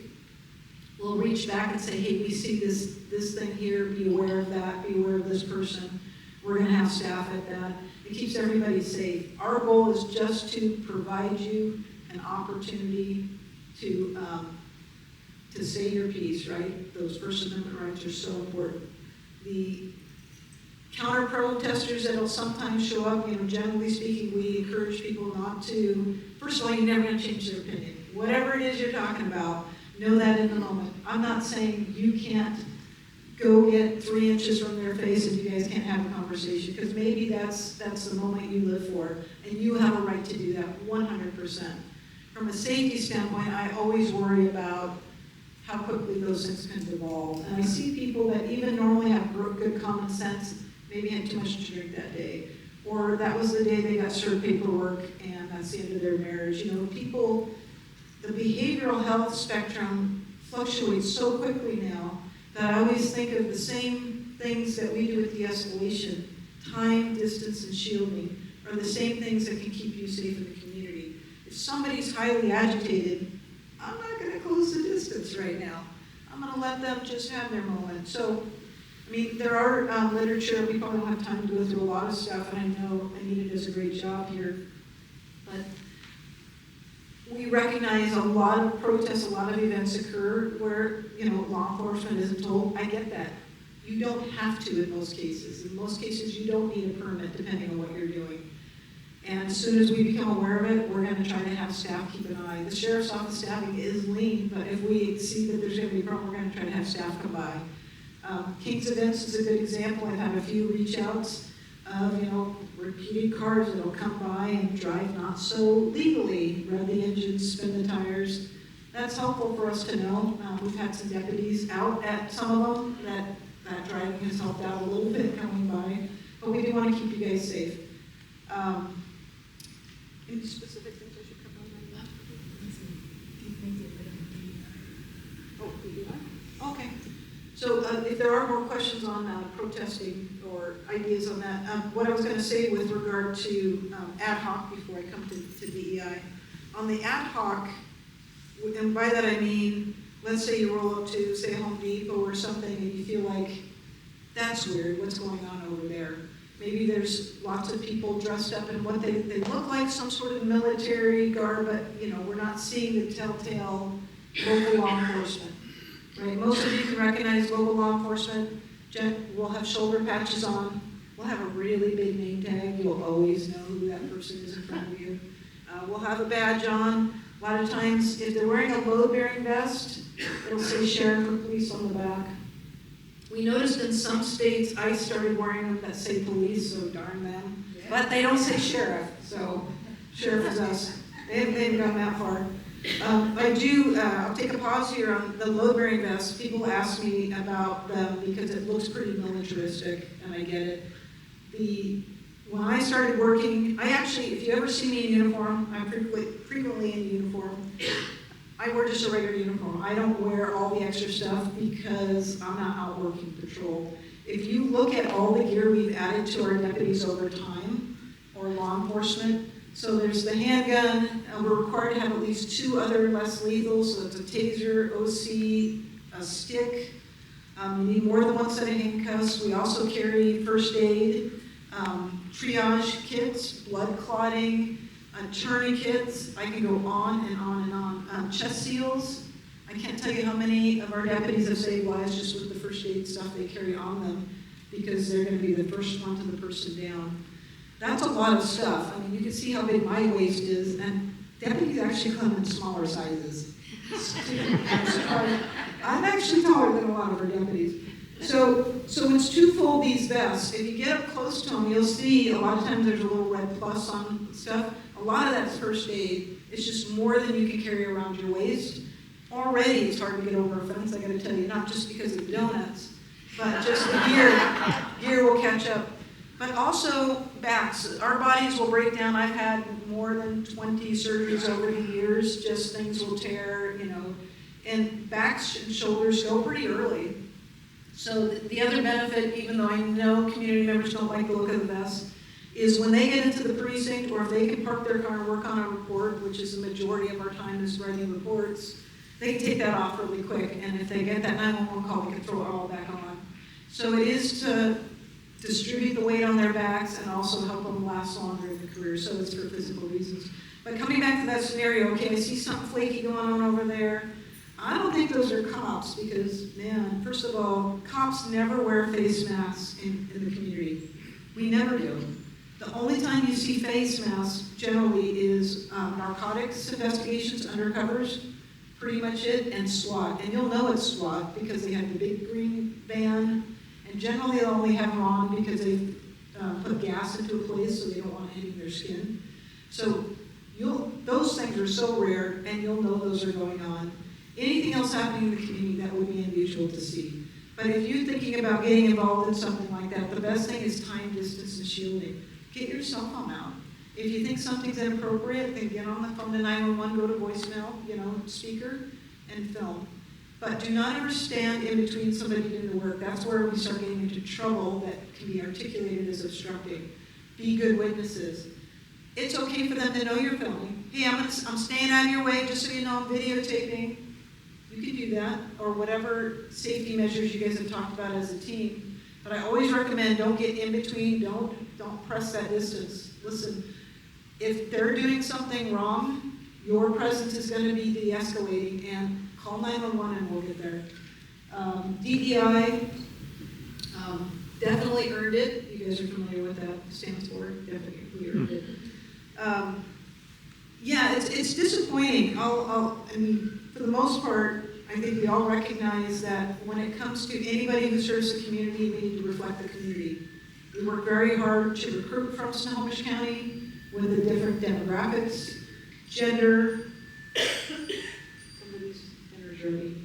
We'll reach back and say, hey, we see this thing here, be aware of that, be aware of this person. We're going to have staff at that. It keeps everybody safe. Our goal is just to provide you an opportunity to say your piece, right? Those First Amendment rights are so important. The counter protesters that'll sometimes show up, generally speaking, we encourage people not to, first of all, you're never going to change their opinion. Whatever it is you're talking about, know that in the moment. I'm not saying you can't go get 3 inches from their face and you guys can't have a conversation, because maybe that's the moment you live for, and you have a right to do that 100%. From a safety standpoint, I always worry about how quickly those things can devolve. And I see people that even normally have good common sense, maybe had too much to drink that day, or that was the day they got served paperwork and that's the end of their marriage. People, the behavioral health spectrum fluctuates so quickly now that I always think of the same things that we do with de-escalation, time, distance, and shielding, are the same things that can keep you safe in the community. If somebody's highly agitated, I'm not going to close the distance right now. I'm going to let them just have their moment. So, there are literature. We probably don't have time to go through a lot of stuff, and I know Anita does a great job here. But we recognize a lot of protests, a lot of events occur where, law enforcement isn't told. I get that. You don't have to in most cases. In most cases, you don't need a permit depending on what you're doing. And as soon as we become aware of it, we're going to try to have staff keep an eye. The sheriff's office staffing is lean, but if we see that there's going to be a problem, we're going to try to have staff come by. King's Events is a good example. I've had a few reach outs of, repeated cars that'll come by and drive not so legally, rev the engines, spin the tires. That's helpful for us to know. We've had some deputies out at some of them that driving has helped out a little bit coming by, but we do want to keep you guys safe. Any specific things I should cover on that? Oh, DEI? Okay. So if there are more questions on protesting or ideas on that, what I was going to say with regard to ad hoc before I come to DEI, on the ad hoc, and by that I mean, let's say you roll up to, say, Home Depot or something and you feel like, that's weird, what's going on over there? Maybe there's lots of people dressed up in what they look like some sort of military garb, but we're not seeing the telltale local law enforcement. Right? Most of you can recognize local law enforcement. We'll have shoulder patches on. We'll have a really big name tag. You'll always know who that person is in front of you. We'll have a badge on. A lot of times, if they're wearing a load-bearing vest, it'll say sheriff or police on the back. We noticed in some states, I started wearing them that say police, so darn them. But they don't say sheriff, so sheriff is us. They haven't gotten that far. I'll take a pause here on the load-bearing vests. People ask me about them because it looks pretty militaristic, and I get it. When I started working, if you ever see me in uniform, I'm frequently in uniform. I wear just a regular uniform. I don't wear all the extra stuff because I'm not out working patrol. If you look at all the gear we've added to our deputies over time, or law enforcement, so there's the handgun, we're required to have at least 2 other less lethal, so it's a taser, OC, a stick. We need more than 1 set of handcuffs. We also carry first aid, triage kits, blood clotting, tourniquets. I can go on and on and on. Chest seals. I can't tell you how many of our deputies have saved lives just with the first aid stuff they carry on them because they're going to be the first one to the person down. That's a lot of stuff. I mean, you can see how big my waist is, and deputies actually come in smaller sizes. I'm actually taller than a lot of our deputies. So it's twofold, these vests. If you get up close to them, you'll see a lot of times there's a little red plus on stuff. A lot of that's first aid. It's just more than you can carry around your waist. Already it's hard to get over a fence, I gotta tell you, not just because of donuts, but just the gear will catch up. But also backs. Our bodies will break down. I've had more than 20 surgeries over the years, just things will tear, and backs and shoulders go pretty early. So the other benefit, even though I know community members don't like the look of the vest, is when they get into the precinct or if they can park their car and work on a report, which is the majority of our time is writing reports, they can take that off really quick. And if they get that 911 call, they can throw it all back on. So it is to distribute the weight on their backs and also help them last longer in the career. So it's for physical reasons. But coming back to that scenario, okay, I see something flaky going on over there. I don't think those are cops because, man, first of all, cops never wear face masks in the community. We never do. The only time you see face masks generally is narcotics investigations, undercovers, pretty much it, and SWAT. And you'll know it's SWAT because they have the big green van, and generally they'll only have them on because they put gas into a place so they don't want to hit their skin. So those things are so rare, and you'll know those are going on. Anything else happening in the community, that would be unusual to see. But if you're thinking about getting involved in something like that, the best thing is time, distance, and shielding. Get your cell phone out. If you think something's inappropriate, then get on the phone to 911, go to voicemail, speaker, and film. But do not ever stand in between somebody doing the work. That's where we start getting into trouble that can be articulated as obstructing. Be good witnesses. It's okay for them to know you're filming. Hey, I'm staying out of your way just so you know I'm videotaping. You can do that, or whatever safety measures you guys have talked about as a team. But I always recommend don't get in between, don't press that distance. Listen, if they're doing something wrong, your presence is going to be de-escalating, and call 911 and we'll get there. DEI, Definitely earned it. You guys are familiar with that stands for? Definitely earned it. Yeah, it's disappointing. I mean, for the most part, I think we all recognize that when it comes to anybody who serves the community, we need to reflect the community. We work very hard to recruit from Snohomish County with the different demographics, gender. Somebody's dinner's ready.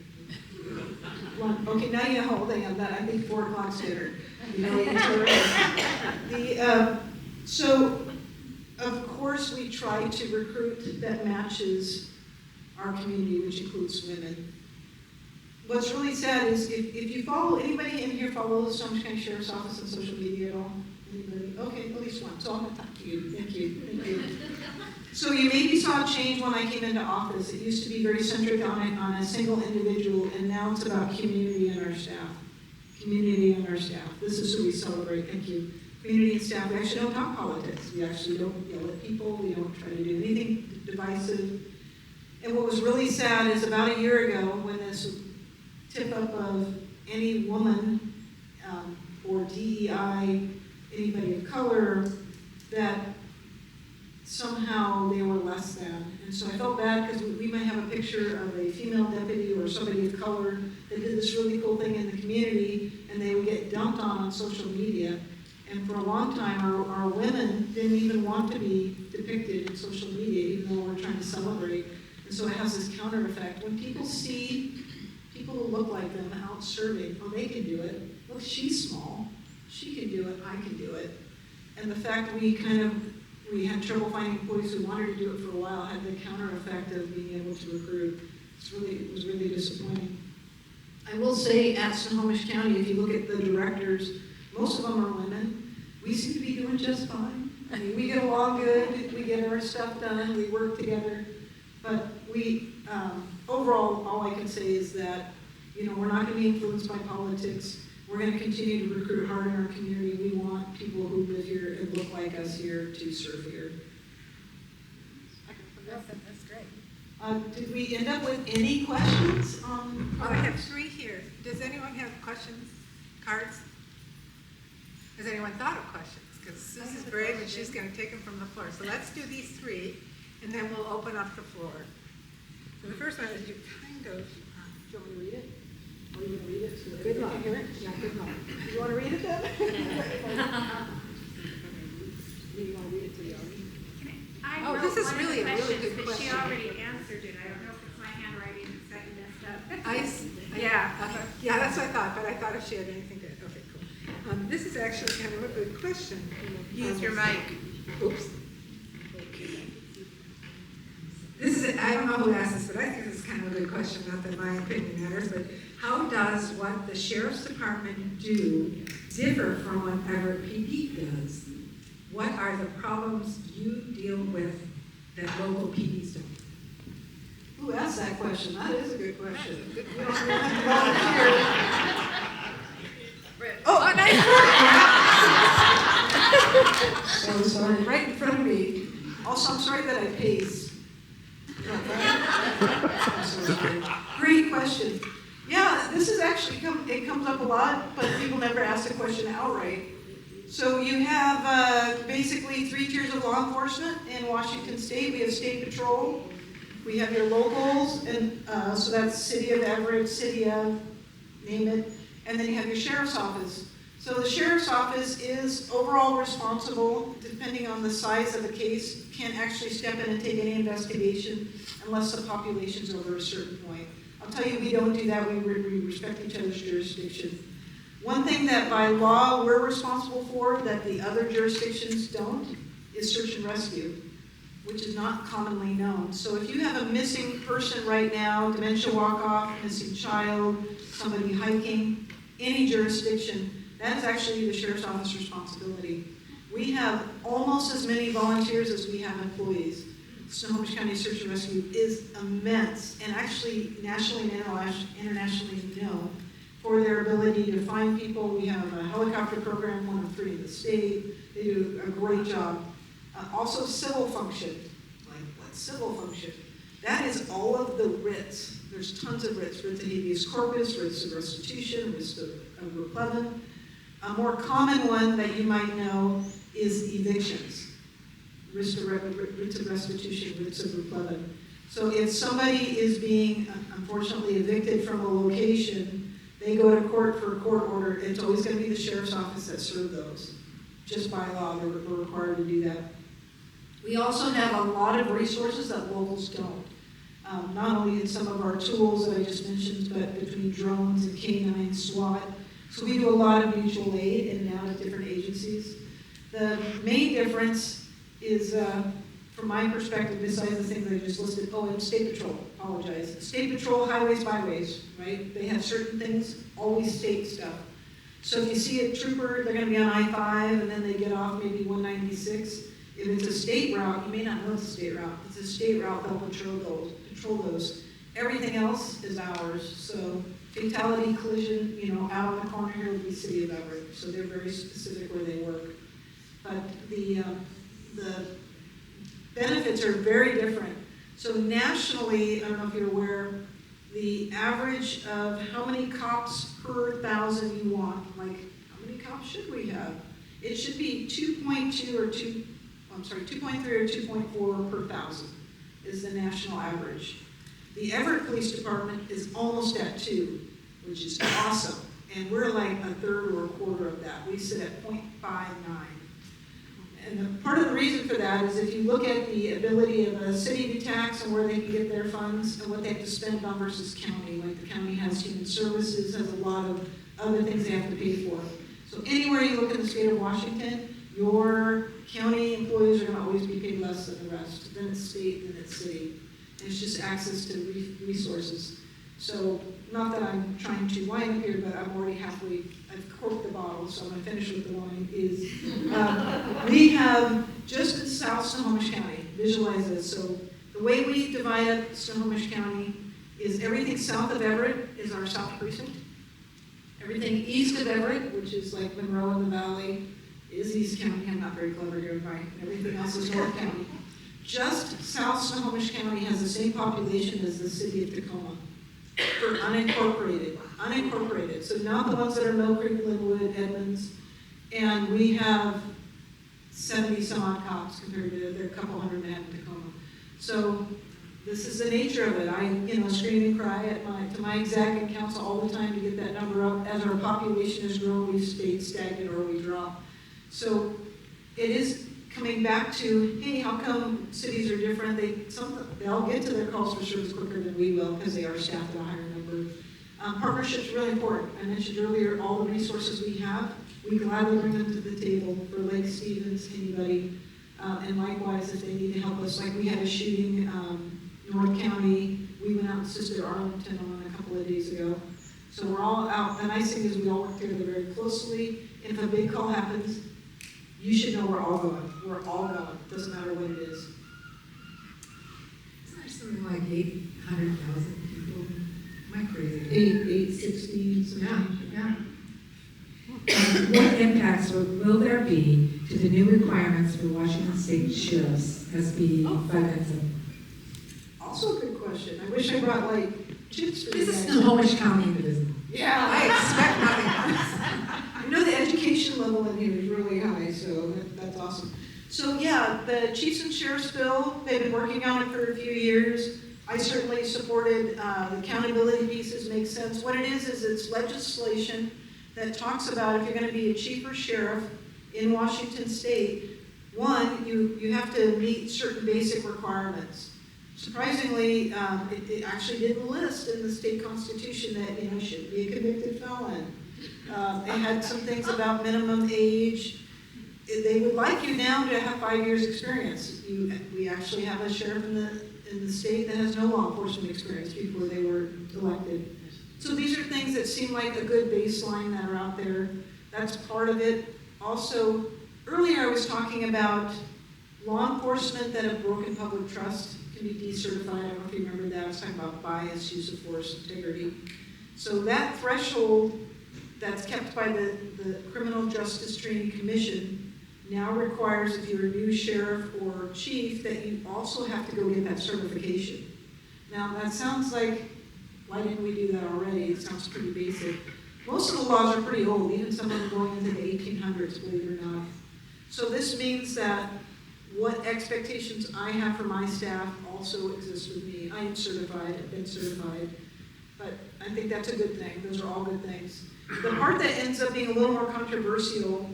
Okay, now you know how old I am. That I think 4 o'clock's dinner. You know, so of course we try to recruit that matches our community, which includes women. What's really sad is if you follow, anybody in here follow the Snohomish County Sheriff's Office on social media at all? Anybody? Okay, at least one. So I'm going to talk to you. Thank you. Thank you. So you maybe saw a change when I came into office. It used to be very centric on a single individual, and now it's about community and our staff. Community and our staff. This is who we celebrate. Thank you. Community and staff. We actually don't talk politics. We actually don't yell at people. We don't try to do anything divisive. And what was really sad is about a year ago when this tip up of any woman or DEI, anybody of color, that somehow they were less than. And so I felt bad because we might have a picture of a female deputy or somebody of color that did this really cool thing in the community, and they would get dumped on social media. And for a long time, our women didn't even want to be depicted in social media, even though we're trying to celebrate. And so it has this counter effect. When people see people who look like them out serving, oh, they can do it. Look, she's small. She can do it. I can do it. And the fact that we had trouble finding employees who wanted to do it for a while had the counter effect of being able to recruit. It was really disappointing. I will say at Snohomish County, if you look at the directors, most of them are women. We seem to be doing just fine. I mean, we get along good. We get our stuff done. We work together. But we, overall, all I can say is that, we're not going to be influenced by politics. We're going to continue to recruit hard in our community. We want people who live here and look like us here to serve here. That's great. Did we end up with any questions? I have 3 here. Does anyone have questions? Cards? Has anyone thought of questions? Because Susan's brave and she's going to take them from the floor. So let's do these 3, and then we'll open up the floor. So the first one is you kind of, Do you want me to read it? Or you want to read it? So Good luck. Hear it? Yeah, good luck. Do you want to read it then? Do you want to read it to the audience? Oh, this is really a really good But she question. already answered it. I don't know if it's my handwriting that you messed up. Yeah, that's what I thought, but I thought if she had anything to, okay, cool. This is actually kind of a good question. Use your mic. Oops. This is, I don't know who asked this, but I think this is kind of a good question, not that my opinion matters, but how does what the Sheriff's Department do differ from what Everett PD does? What are the problems you deal with that local PDs don't? Who asked that question? That is a good question. Good We don't question. have to volunteer. Oh, nice. So sorry. Right in front of me. Also, I'm sorry that I paced. I'm so sorry. Great question. Yeah, this is actually, it comes up a lot, but people never ask the question outright. So you have basically 3 tiers of law enforcement in Washington State. We have State Patrol, we have your locals, and so that's City of Everett, City of, name it, and then you have your Sheriff's Office. So the Sheriff's Office is overall responsible, depending on the size of the case, can't actually step in and take any investigation unless the population's over a certain point. I'll tell you, we don't do that. We respect each other's jurisdiction. One thing that by law we're responsible for that the other jurisdictions don't is search and rescue, which is not commonly known. So if you have a missing person right now, dementia walk-off, missing child, somebody hiking, any jurisdiction, that is actually the Sheriff's Office responsibility. We have almost as many volunteers as we have employees. Snohomish County Search and Rescue is immense and actually nationally and internationally known for their ability to find people. We have a helicopter program, 1 of 3 in the state. They do a great job. Also civil function. Like, what's civil function? That is all of the writs. There's tons of writs. Writs of habeas corpus, writs of restitution, writs of replevin. A more common one that you might know is evictions. Writs of restitution, writs of replevin. So if somebody is being unfortunately evicted from a location, they go to court for a court order, it's always going to be the sheriff's office that serves those. Just by law, they're required to do that. We also have a lot of resources that locals don't. Not only in some of our tools that I just mentioned, but between drones and K9, SWAT. So we do a lot of mutual aid in and out of different agencies. The main difference is, from my perspective, besides the things I just listed, and State Patrol, apologize. State Patrol, highways, byways, right? They have certain things, always state stuff. So if you see a trooper, they're gonna be on I-5, and then they get off maybe 196. If it's a state route, you may not know it's a state route. If it's a state route, they'll patrol those. Everything else is ours. So fatality, collision, out on the corner here would be City of Everett. So they're very specific where they work. But the benefits are very different. So nationally, I don't know if you're aware, the average of how many cops per 1,000 you want, like how many cops should we have? It should be 2.3 or 2.4 per 1,000 is the national average. The Everett Police Department is almost at 2, which is awesome. And we're like a third or a quarter of that. We sit at 0.59. And part of the reason for that is if you look at the ability of a city to tax and where they can get their funds and what they have to spend on versus county, like the county has human services, has a lot of other things they have to pay for. So anywhere you look in the state of Washington, your county employees are going to always be paid less than the rest. Then it's state, then it's city. And it's just access to resources. So not that I'm trying to whine up here, but I'm already halfway, I've corked the bottle, so I'm going to finish with the wine, is we have, just in South Snohomish County, visualize this. So the way we divide up Snohomish County is everything south of Everett is our South Precinct. Everything east of Everett, which is like Monroe in the Valley, is East County. I'm not very clever here, right? Everything else is North County. Just South Snohomish County has the same population as the city of Tacoma. For unincorporated, so not the ones that are Mill Creek, Linwood, Edmonds, and we have 70 some odd cops compared to the couple hundred they have in Tacoma. So this is the nature of it. I, scream and cry to my exec and council all the time to get that number up. As our population has grown, we've stayed stagnant or we drop. So it is coming back to, hey, how come cities are different? They'll get to their calls for service quicker than we will because they are staffed at a higher number. Partnership's really important. I mentioned earlier all the resources we have. We gladly bring them to the table for Lake Stevens, anybody, and likewise if they need to help us. Like we had a shooting, North County. We went out and assisted Arlington on a couple of days ago. So we're all out. The nice thing is we all work together very closely. If a big call happens, you should know we're all going. We're all going. Doesn't matter what it is. Isn't there something like 800,000 people? Am I crazy? 860, Yeah. What impacts will there be to the new requirements for Washington State Sheriffs, SB 597? Also a good question. I wish I brought chips for you This is guys. Snohomish County Indivisible. Yeah, I expect nothing else. I know the education level in here is really high, so that's awesome. So yeah, the Chiefs and Sheriffs bill, they've been working on it for a few years. I certainly supported the accountability pieces, makes sense. What it is it's legislation that talks about if you're going to be a chief or sheriff in Washington State, one, you have to meet certain basic requirements. Surprisingly, it actually didn't list in the state constitution that you should be a convicted felon. It had some things about minimum age. They would like you now to have 5 years experience. We actually have a sheriff in the state that has no law enforcement experience before they were elected. So these are things that seem like a good baseline that are out there. That's part of it. Also, earlier I was talking about law enforcement that have broken public trust can be decertified. I don't know if you remember that. I was talking about bias, use of force, integrity. So that threshold that's kept by the Criminal Justice Training Commission now requires if you're a new sheriff or chief that you also have to go get that certification. Now that sounds like, why didn't we do that already? It sounds pretty basic. Most of the laws are pretty old, even some of them going into the 1800s, believe it or not. So this means that what expectations I have for my staff also exist with me. I am certified, I've been certified, but I think that's a good thing. Those are all good things. The part that ends up being a little more controversial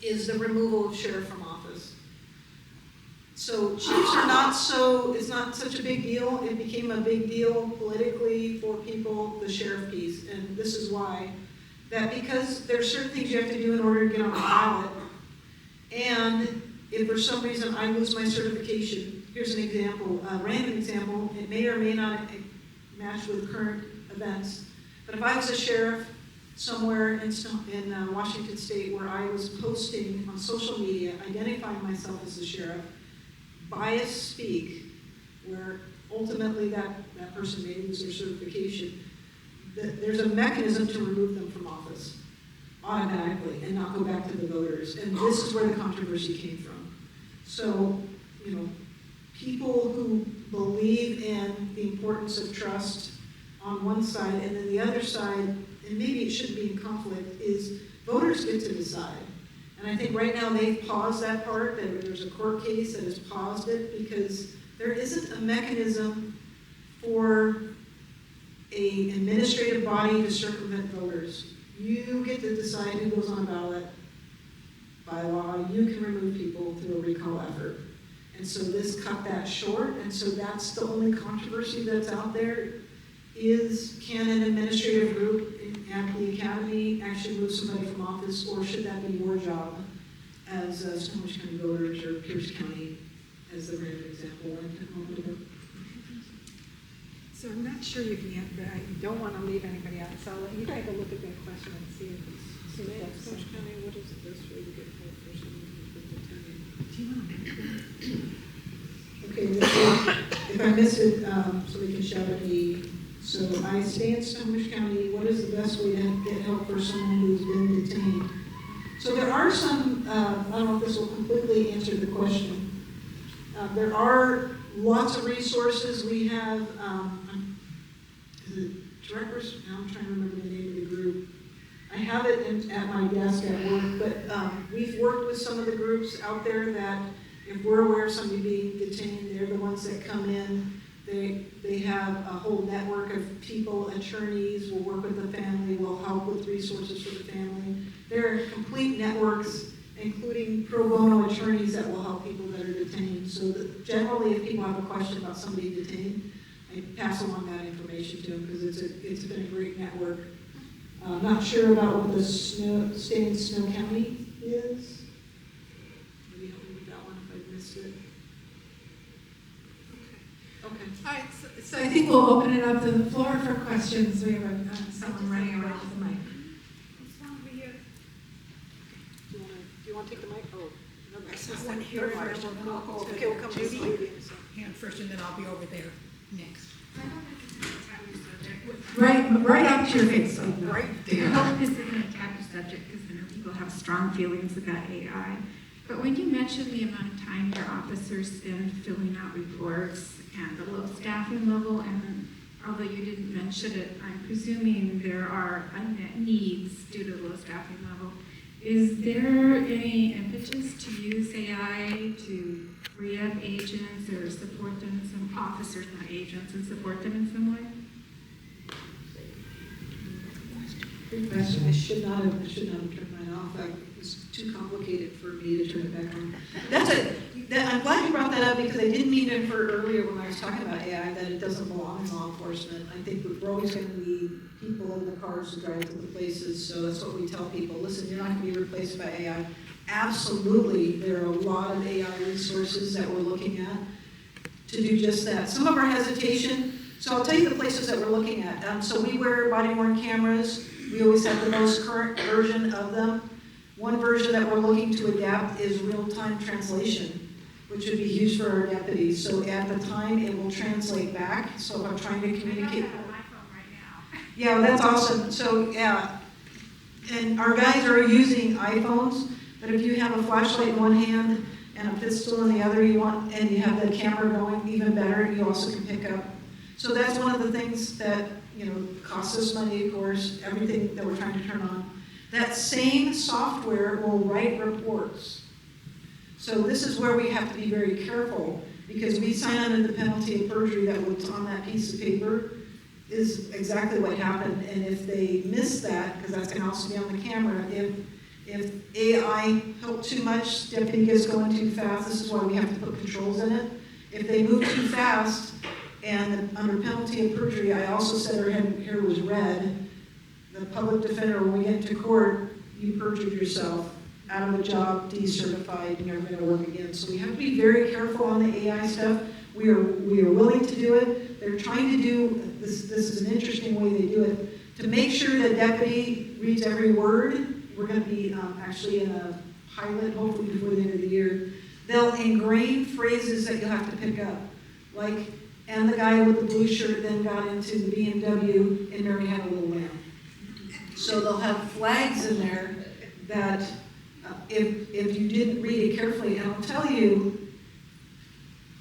is the removal of sheriff from office. So chiefs are not so, it's not such a big deal. It became a big deal politically for people, the sheriff piece. And this is why. That because there's certain things you have to do in order to get on the ballot. And if for some reason I lose my certification, here's an example, a random example, it may or may not match with current events. But if I was a sheriff somewhere in Washington State where I was posting on social media, identifying myself as the sheriff, bias speak, where ultimately that person may lose their certification, there's a mechanism to remove them from office automatically and not go back to the voters. And this is where the controversy came from. So, you know, people who believe in the importance of trust on one side, and then the other side, and maybe it shouldn't be in conflict, is voters get to decide. And I think right now they've paused that part. There's a court case that has paused it because there isn't a mechanism for an administrative body to circumvent voters. You get to decide who goes on a ballot. By law, you can remove people through a recall effort. And so this cut that short, and so that's the only controversy that's out there is, can an administrative group at the academy actually remove somebody from office, or should that be your job as Snohomish County voters or Pierce County as the random example? So I'm not sure you can yet, but I don't want to leave anybody out, so I'll let you take a look at that question and see if that's Snohomish County, what is the best way to get help for someone who's been detained? Do you want to Okay, if I missed it, somebody can shout at me. So I stay in Snohomish County. What is the best way to get help for someone who's been detained? So there are some, I don't know if this will completely answer the question. There are lots of resources. We have, is it directors? Now I'm trying to remember the name of the group. I have it at my desk at work, but we've worked with some of the groups out there that if we're aware of somebody being detained, they're the ones that come in. They have a whole network of people, attorneys, will work with the family, will help with resources for the family. There are complete networks, including pro bono attorneys that will help people that are detained. So that generally, if people have a question about somebody detained, I pass along that information to them because it's been a great network. I'm not sure about what the stay in Snow County is. Maybe help me with that one if I missed it. Okay. All right, so I think we'll open it up to the floor for questions. We have someone running around with the mic. Do you want to take the mic? Oh, no, I saw one here first, and then I'll go over okay, we'll come to Judy. this lady in a second. hand first, and then I'll be over there next. Right up to your face, so right there. I hope this isn't a taboo subject because I know people have strong feelings about AI. But when you mentioned the amount of time your officers spend filling out reports and the low staffing level, and although you didn't mention it, I'm presuming there are unmet needs due to low staffing level. Is there any impetus to use AI to free up agents or support them in some officers, not agents, and support them in some way? Good question. I should not have turned mine off. It was too complicated for me to turn it back on. I'm glad you brought that up because I didn't mean to infer earlier when I was talking about AI that it doesn't belong in law enforcement. I think we're always going to need people in the cars to drive to the places, so that's what we tell people. Listen, you're not going to be replaced by AI. Absolutely, there are a lot of AI resources that we're looking at to do just that. Some of our hesitation, so I'll tell you the places that we're looking at. So we wear body-worn cameras. We always have the most current version of them. One version that we're looking to adapt is real-time translation, which would be huge for our deputies. So at the time, it will translate back. So if I'm trying to communicate. I have it on my phone right now. Yeah, that's awesome. So yeah, and our guys are using iPhones, but if you have a flashlight in one hand and a pistol in the other, and you have the camera going, even better, you also can pick up. So that's one of the things that, costs us money, of course, everything that we're trying to turn on. That same software will write reports. So this is where we have to be very careful, because we sign under the penalty of perjury that what's on that piece of paper is exactly what happened. And if they miss that, because that's going to also be on the camera, if AI helped too much, deputy gets going too fast, this is why we have to put controls in it. If they move too fast, and under penalty of perjury, I also said her hair was red, the public defender, when we get into court, you perjured yourself, out of a job, decertified, you're never going to work again. So we have to be very careful on the AI stuff. We are willing to do it. They're trying to do, this is an interesting way they do it, to make sure that deputy reads every word. We're going to be actually in a pilot, hopefully before the end of the year. They'll ingrain phrases that you'll have to pick up, like, and the guy with the blue shirt then got into the BMW and Mary had a little lamb. So they'll have flags in there that if you didn't read it carefully, and I'll tell you,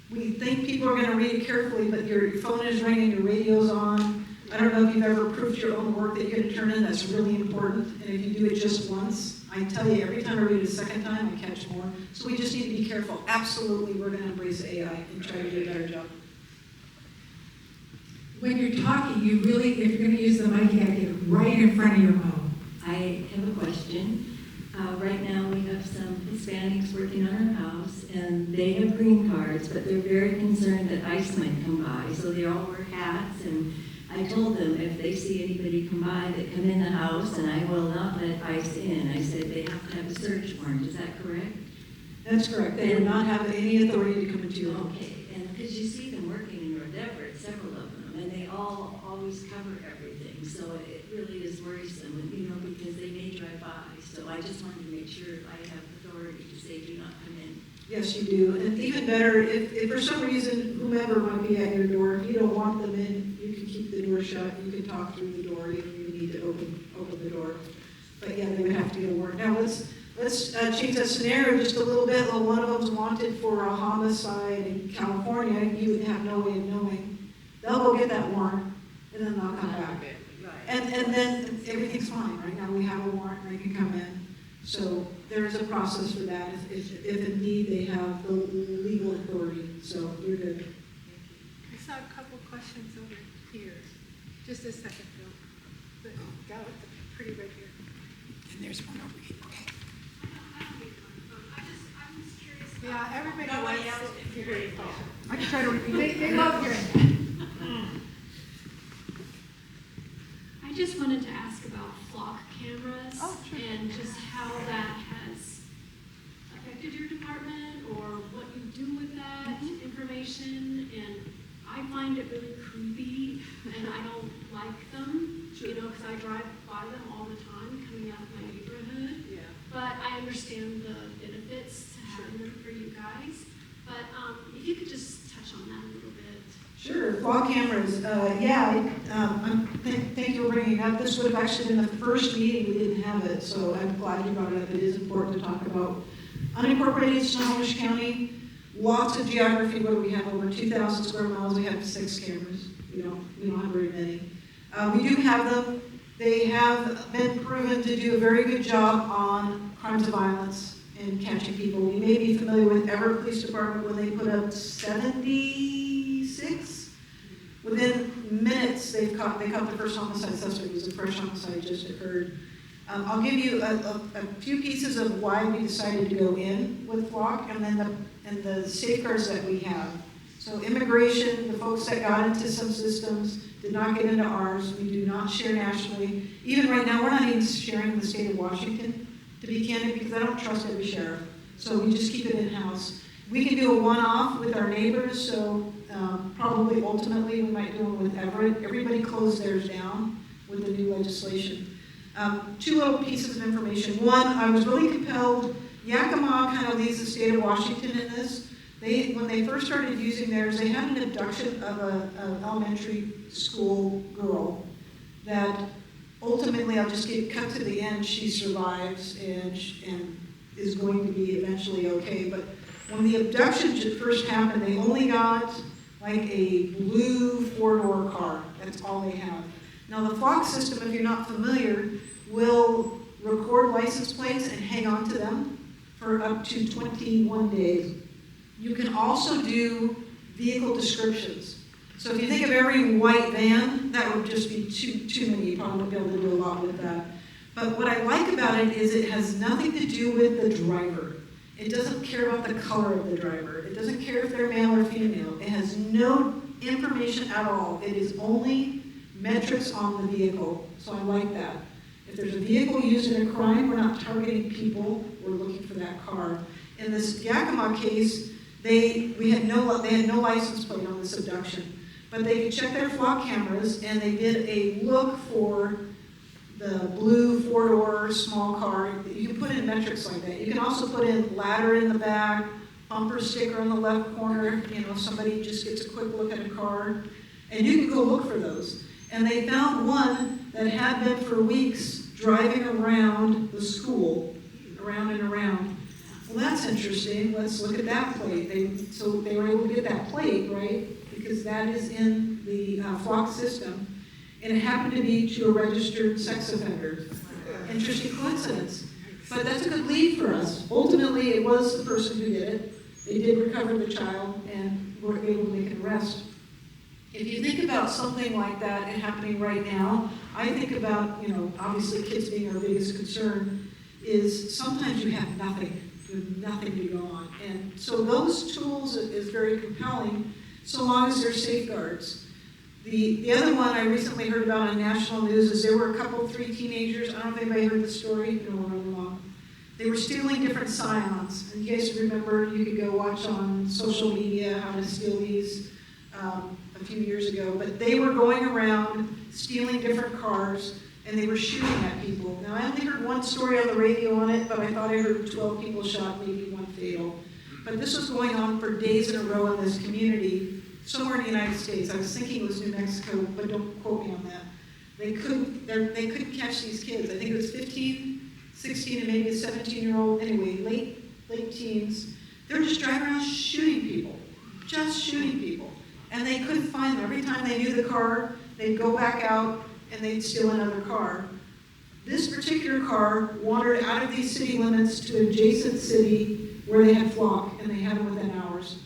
we think people are going to read it carefully, but your phone is ringing, your radio's on. I don't know if you've ever proofed your own work that you're going to turn in. That's really important. And if you do it just once, I tell you, every time I read it a second time, I catch more. So we just need to be careful. Absolutely, we're going to embrace AI and try to do a better job. When you're talking, you really, if you're going to use the mic, you have to get it right in front of your mouth. I have a question. Right now we have some Hispanics working on our house, and they have green cards, but they're very concerned that ICE might come by, so they all wear hats. And I told them if they see anybody come by, that come in the house, and I will not let ICE in. I said they have to have a search warrant. Is that correct? That's correct. They do not have any authority to come into your home. Okay, and because you see them working in North Everett, several of them, and they all always cover everything, so it really is worrisome, because they may drive by. So I just wanted to make sure I have authority to say do not come in. Yes, you do. And even better, if for some reason whomever might be at your door, if you don't want them in, you can keep the door shut. You can talk through the door. You don't even need to open the door. But yeah, they would have to get a warrant. Now let's change that scenario just a little bit. Well, one of them's wanted for a homicide in California. You would have no way of knowing. They'll go get that warrant, and then they'll come back. And then everything's fine. Right now we have a warrant, and they can come in. So there is a process for that if indeed they have the legal authority. So you're good. I saw a couple questions over here. Just a second, Bill. The gal with the pretty red hair. And there's one over here. Okay. I'm just curious. Yeah, everybody wants to hear your question. I can try to repeat. They love hearing that. I just wanted to ask about flock cameras Oh, sure. and just how that has affected your department or what you do with that information. And I find it really creepy and I don't like them, because I drive by them all the time coming out of my neighborhood. Yeah. But I understand the benefits to having them for you guys. But if you could just touch on that a little bit. Sure, fog cameras. Thank you for bringing it up. This would have actually been the first meeting we didn't have it, so I'm glad you brought it up. It is important to talk about. Unincorporated Snohomish County, lots of geography. What do we have? Over 2,000 square miles. We have 6 cameras. We don't have very many. We do have them. They have been proven to do a very good job on crimes of violence and catching people. You may be familiar with Everett Police Department when they put up 76. Within minutes, they caught the first homicide suspect. It was a fresh homicide just occurred. I'll give you a few pieces of why we decided to go in with flock, and then the safeguards that we have. So immigration, the folks that got into some systems did not get into ours. We do not share nationally. Even right now, we're not even sharing the state of Washington, to be candid, because I don't trust every sheriff. So we just keep it in-house. We can do a one-off with our neighbors, so probably ultimately we might do it with Everett. Everybody closed theirs down with the new legislation. 2 little pieces of information. One, I was really compelled, Yakima kind of leads the state of Washington in this. When they first started using theirs, they had an abduction of an elementary school girl that ultimately, I'll just get cut to the end, she survives and is going to be eventually okay. But when the abduction first happened, they only got like a blue four-door car. That's all they have. Now the flock system, if you're not familiar, will record license plates and hang on to them for up to 21 days. You can also do vehicle descriptions. So if you think of every white van, that would just be too many. You probably wouldn't be able to do a lot with that. But what I like about it is it has nothing to do with the driver. It doesn't care about the color of the driver. It doesn't care if they're male or female. It has no information at all. It is only metrics on the vehicle. So I like that. If there's a vehicle used in a crime, we're not targeting people. We're looking for that car. In this Yakima case, they had no license plate on this abduction. But they could check their flock cameras, and they did a look for the blue four-door small car. You can put in metrics like that. You can also put in ladder in the back, bumper sticker in the left corner, if somebody just gets a quick look at a car. And you can go look for those. And they found one that had been for weeks driving around the school, around and around. Well, that's interesting. Let's look at that plate. So they were able to get that plate, right? Because that is in the flock system, and it happened to be to a registered sex offender. Interesting coincidence. But that's a good lead for us. Ultimately, it was the person who did it. They did recover the child and were able to make an arrest. If you think about something like that happening right now, I think about, obviously kids being our biggest concern, is sometimes you have nothing. You have nothing to go on. And so those tools is very compelling, so long as there's safeguards. The other one I recently heard about on national news is there were three teenagers, I don't know if anybody heard the story, no, we're running along. They were stealing different scions. And you guys remember, you could go watch on social media how to steal these a few years ago. But they were going around stealing different cars, and they were shooting at people. Now, I only heard one story on the radio on it, but I thought I heard 12 people shot, maybe one fatal. But this was going on for days in a row in this community, somewhere in the United States. I was thinking it was New Mexico, but don't quote me on that. They couldn't catch these kids. I think it was 15, 16, and maybe a 17-year-old. Anyway, late teens. They're just driving around shooting people, just shooting people. And they couldn't find them. Every time they knew the car, they'd go back out and they'd steal another car. This particular car wandered out of these city limits to an adjacent city where they had flock, and they had them within hours.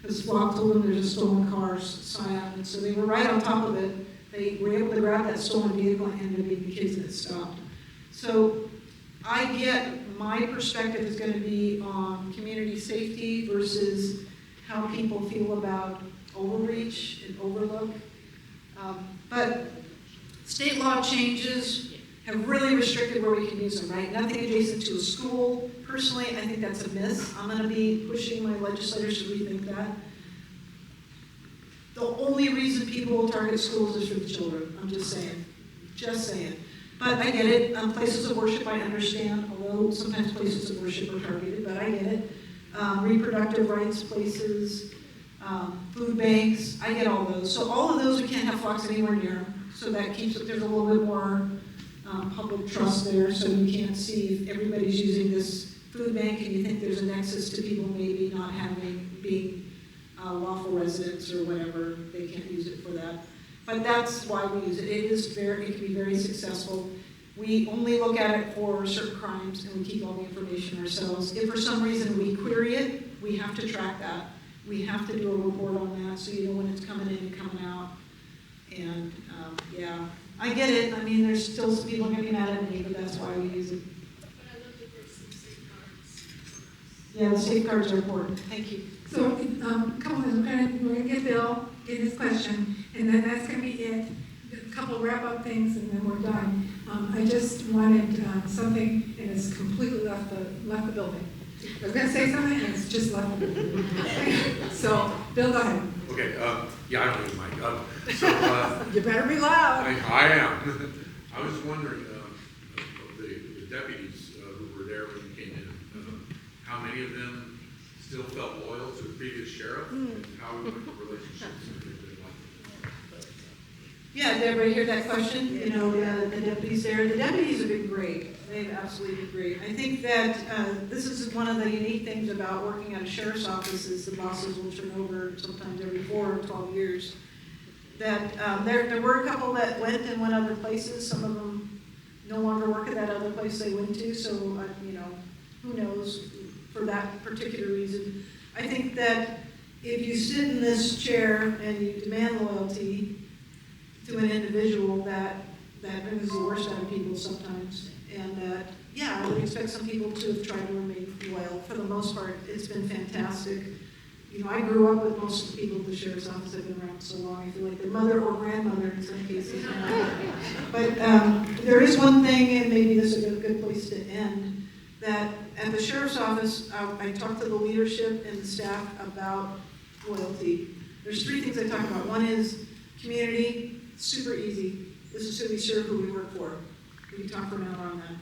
Because flock told them there's a stolen car, scion, and so they were right on top of it. They were able to grab that stolen vehicle and ended up being the kids that stopped. So I get my perspective is going to be on community safety versus how people feel about overreach and overlook. But state law changes have really restricted where we can use them, right? Nothing adjacent to a school. Personally, I think that's a miss. I'm going to be pushing my legislators to rethink that. The only reason people will target schools is for the children. I'm just saying. Just saying. But I get it. Places of worship, I understand, although sometimes places of worship are targeted, but I get it. Reproductive rights places, food banks, I get all those. So all of those, we can't have flocks anywhere near them. So that keeps it, there's a little bit more public trust there, so you can't see if everybody's using this food bank and you think there's a nexus to people maybe not being lawful residents or whatever, they can't use it for that. But that's why we use it. It can be very successful. We only look at it for certain crimes and we keep all the information ourselves. If for some reason we query it, we have to track that. We have to do a report on that so you know when it's coming in and coming out. And yeah, I get it. I mean, there's still some people getting mad at me, but that's why we use it. But I love that there's some safeguards. Yeah, the safeguards are important. Thank you. So, a couple things, we're gonna get Bill, get his question, and then that's gonna be it. A couple wrap-up things, and then we're done. I just wanted something, and it's completely left the building. I was gonna say something, and it's just left the building. So, Bill, go ahead. Okay, yeah, I don't need a mic. So, You better be loud. I am. I was wondering, of the deputies who were there when you came in, how many of them still felt loyal to the previous sheriff? And how were the relationships? Yeah, did everybody hear that question? You know, the deputies there. The deputies have been great. They've absolutely been great. I think that this is one of the unique things about working at a sheriff's office is the bosses will turn over sometimes every 4 or 12 12 years. That there were a couple that went and went other places. Some of them no longer work at that other place they went to. So who knows for that particular reason. I think that if you sit in this chair and you demand loyalty to an individual, that brings the worst out of people sometimes. And that, I would expect some people to have tried to remain loyal. For the most part, it's been fantastic. I grew up with most of the people at the sheriff's office. I've been around so long, I feel like their mother or grandmother in some cases. But there is one thing, and maybe this is a good place to end, that at the sheriff's office, I talked to the leadership and the staff about loyalty. There's 3 things I talk about. One is community, super easy. This is who we serve, who we work for. We can talk for an hour on that.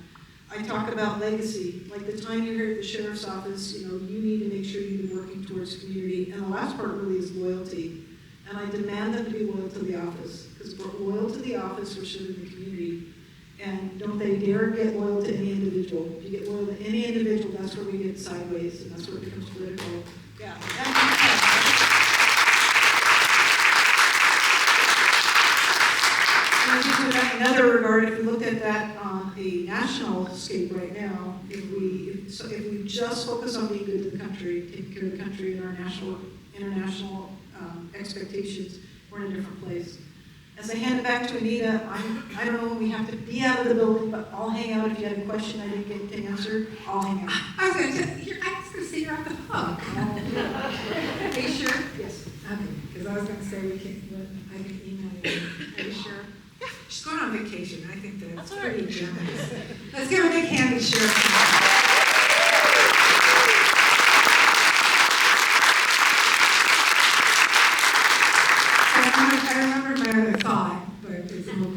I talk about legacy, like the time you're here at the sheriff's office, you need to make sure you've been working towards community. And the last part really is loyalty. And I demand them to be loyal to the office, because if we're loyal to the office, we're serving the community. And don't they dare get loyal to any individual. If you get loyal to any individual, that's where we get sideways, and that's where it becomes political. Yeah. In another regard, if we looked at that on a national scape right now, if we just focus on being good to the country, taking care of the country and our international expectations, we're in a different place. As I hand it back to Anita, I don't know when we have to be out of the building, but I'll hang out if you had a question I didn't get to answer. I'll hang out. I was going to say you're off the hook. Are you sure? Yes. Okay, because I was going to say I can email you. Are you sure? Yeah, she's going on vacation. I think that's pretty generous. Let's give her a big hand to Sheriff. I remember my other thought, but it's a little